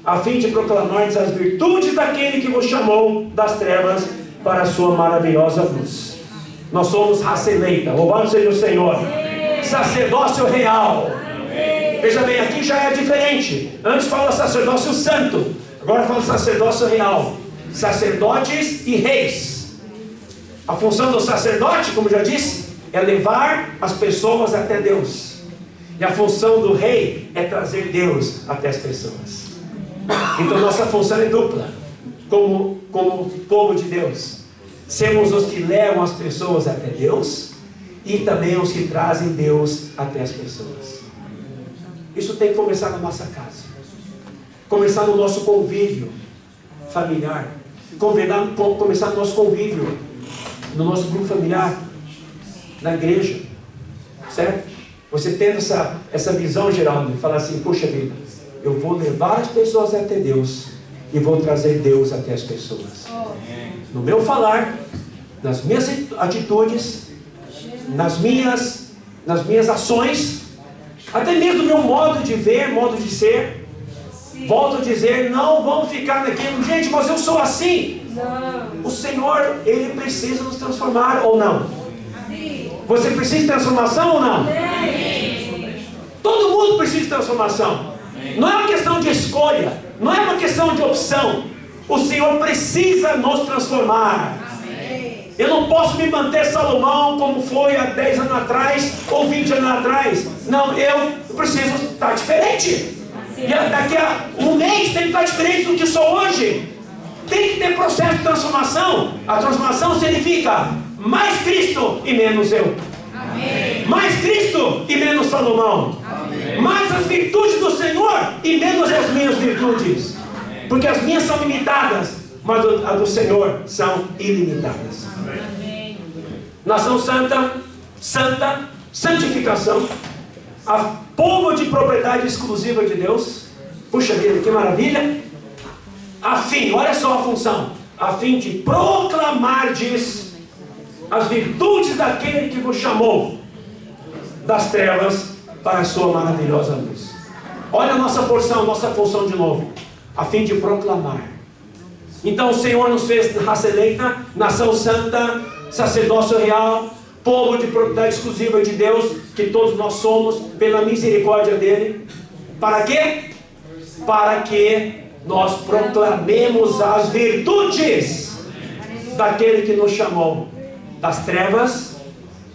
[SPEAKER 3] a fim de proclamardes as virtudes daquele que vos chamou das trevas para a sua maravilhosa luz. Nós somos raça eleita, louvado seja o Senhor. Sacerdócio real. Veja bem, aqui já é diferente. Antes fala sacerdócio santo, agora fala sacerdócio real. Sacerdotes e reis. A função do sacerdote, como já disse, é levar as pessoas até Deus. E a função do rei é trazer Deus até as pessoas. Então nossa função é dupla. Como povo de Deus, sermos os que levam as pessoas até Deus e também os que trazem Deus até as pessoas. Isso tem que começar na nossa casa, começar no nosso convívio familiar, começar no nosso convívio, no nosso grupo familiar, na igreja, certo? Você tendo essa visão, Geraldo, de falar assim: poxa vida, eu vou levar as pessoas até Deus e vou trazer Deus até as pessoas. No meu falar, nas minhas atitudes, nas minhas ações, até mesmo no meu modo de ver, modo de ser. Volto a dizer, não vamos ficar naquilo, gente, mas eu sou assim.
[SPEAKER 4] Não.
[SPEAKER 3] O Senhor, Ele precisa nos transformar ou não?
[SPEAKER 4] Sim.
[SPEAKER 3] Você precisa de transformação ou não?
[SPEAKER 4] Sim.
[SPEAKER 3] Todo mundo precisa de transformação. Não é uma questão de escolha, não é uma questão de opção. O Senhor precisa nos transformar. Eu não posso me manter Salomão como foi há 10 anos atrás ou 20 anos atrás. Não, eu preciso estar diferente. E daqui a um mês tem que estar diferente do que sou hoje. Tem que ter processo de transformação. A transformação significa mais Cristo e menos eu.
[SPEAKER 4] Amém.
[SPEAKER 3] Mais Cristo e menos Salomão.
[SPEAKER 4] Amém.
[SPEAKER 3] Mais as virtudes do Senhor e menos as minhas virtudes. Porque as minhas são limitadas, mas as do Senhor são ilimitadas.
[SPEAKER 4] Amém.
[SPEAKER 3] Nação santa, santificação, a povo de propriedade exclusiva de Deus. Puxa vida, que maravilha! A fim, olha só a função, a fim de proclamardes as virtudes daquele que vos chamou das trevas para a sua maravilhosa luz. Olha a nossa porção, nossa função de novo, a fim de proclamar. Então o Senhor nos fez raça eleita, nação santa, sacerdócio real, povo de propriedade exclusiva de Deus, que todos nós somos, pela misericórdia dele. Para quê? Para que nós proclamemos as virtudes daquele que nos chamou das trevas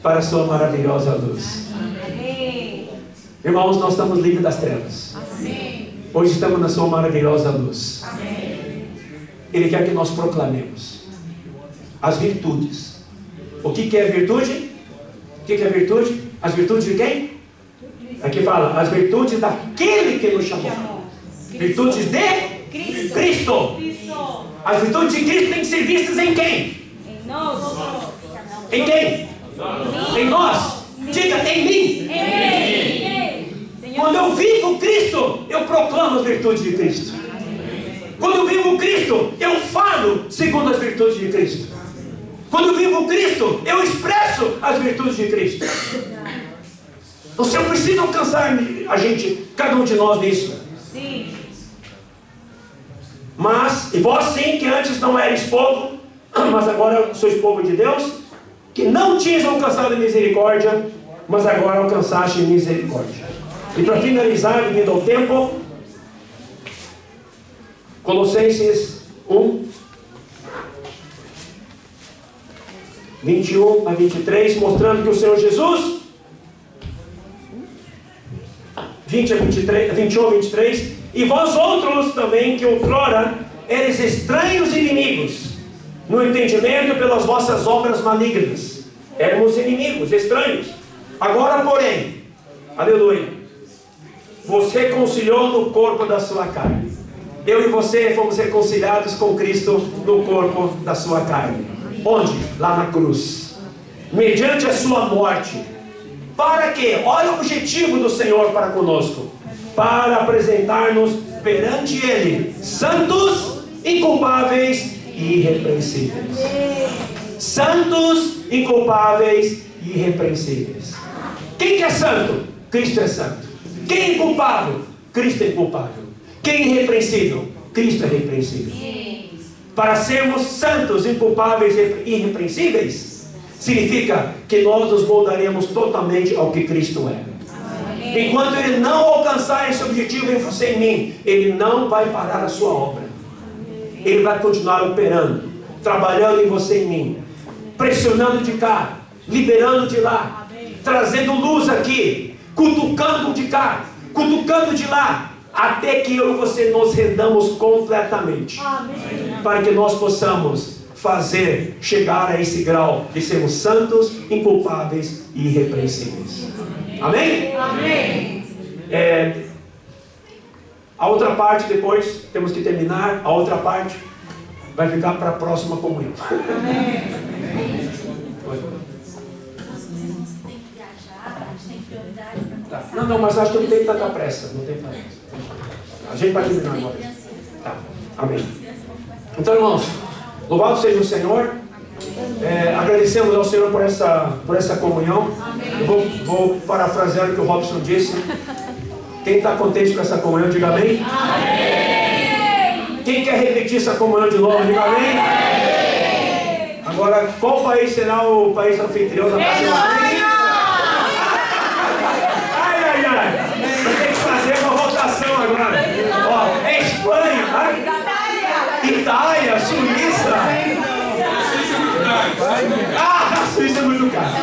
[SPEAKER 3] para a sua maravilhosa luz.
[SPEAKER 4] Amém.
[SPEAKER 3] Irmãos, nós estamos livres das trevas.
[SPEAKER 4] Amém.
[SPEAKER 3] Hoje estamos na sua maravilhosa luz.
[SPEAKER 4] Amém.
[SPEAKER 3] Ele quer que nós proclamemos as virtudes. O que é virtude? O que é virtude? As virtudes de quem? Aqui fala, as virtudes daquele que nos chamou. Virtudes de Cristo. As virtudes de Cristo têm que ser vistas em quem?
[SPEAKER 4] Em nós.
[SPEAKER 3] Em quem? Em nós. Diga, em mim. Quando eu vivo Cristo, eu proclamo as virtudes de Cristo. Quando eu vivo Cristo, eu falo segundo as virtudes de Cristo. Quando eu vivo Cristo, eu expresso as virtudes de Cristo. O Senhor precisa alcançar a gente, cada um de nós nisso.
[SPEAKER 4] Sim.
[SPEAKER 3] Mas, e vós sim, que antes não erais povo, mas agora sois povo de Deus, que não tinhas alcançado a misericórdia, mas agora alcançaste misericórdia. E para finalizar, devido ao tempo, Colossenses 1, 21 a 23, mostrando que o Senhor Jesus, 20 a 23, 21 a 23, e vós outros também, que outrora eres estranhos e inimigos, no entendimento pelas vossas obras malignas. Éramos inimigos, estranhos. Agora, porém, aleluia, você reconciliou no corpo da sua carne. Eu e você fomos reconciliados com Cristo no corpo da sua carne. Onde? Lá na cruz. Mediante a sua morte. Para quê? Olha o objetivo do Senhor para conosco. Para apresentar-nos perante Ele, santos, inculpáveis e irrepreensíveis. Santos, inculpáveis e irrepreensíveis. Quem que é santo? Cristo é santo. Quem é inculpável? Cristo é inculpável. Quem é irrepreensível? Cristo é irrepreensível. Para sermos santos, inculpáveis e irrepreensíveis, significa que nós nos moldaremos totalmente ao que Cristo é. Enquanto Ele não alcançar esse objetivo em você e em mim, Ele não vai parar a sua obra. Ele vai continuar operando, trabalhando em você e em mim, pressionando de cá, liberando de lá, trazendo luz aqui, cutucando de cá, cutucando de lá, até que eu e você nos rendamos completamente. Para que nós possamos chegar a esse grau de sermos santos, inculpáveis e irrepreensíveis. Amém?
[SPEAKER 4] Amém.
[SPEAKER 3] A outra parte, depois temos que terminar. A outra parte vai ficar para a próxima comunhão. Tá. Não, mas acho que não tem tanta pressa. Não tem pressa. A gente vai terminar agora. Tá. Amém. Então, irmãos, louvado seja o Senhor. Agradecemos ao Senhor por essa comunhão. Eu vou parafrasear o que o Robson disse. Quem está contente com essa comunhão, diga amém. Amém. Quem quer repetir essa comunhão de novo, diga amém. Amém. Agora, qual país será o país anfitrião da próxima vez? Ai. Vai ter que fazer uma votação agora. Ó, é Espanha, tá? Itália, Suíça.
[SPEAKER 1] Suíça é muito caro.
[SPEAKER 3] Ah, a Suíça é muito caro.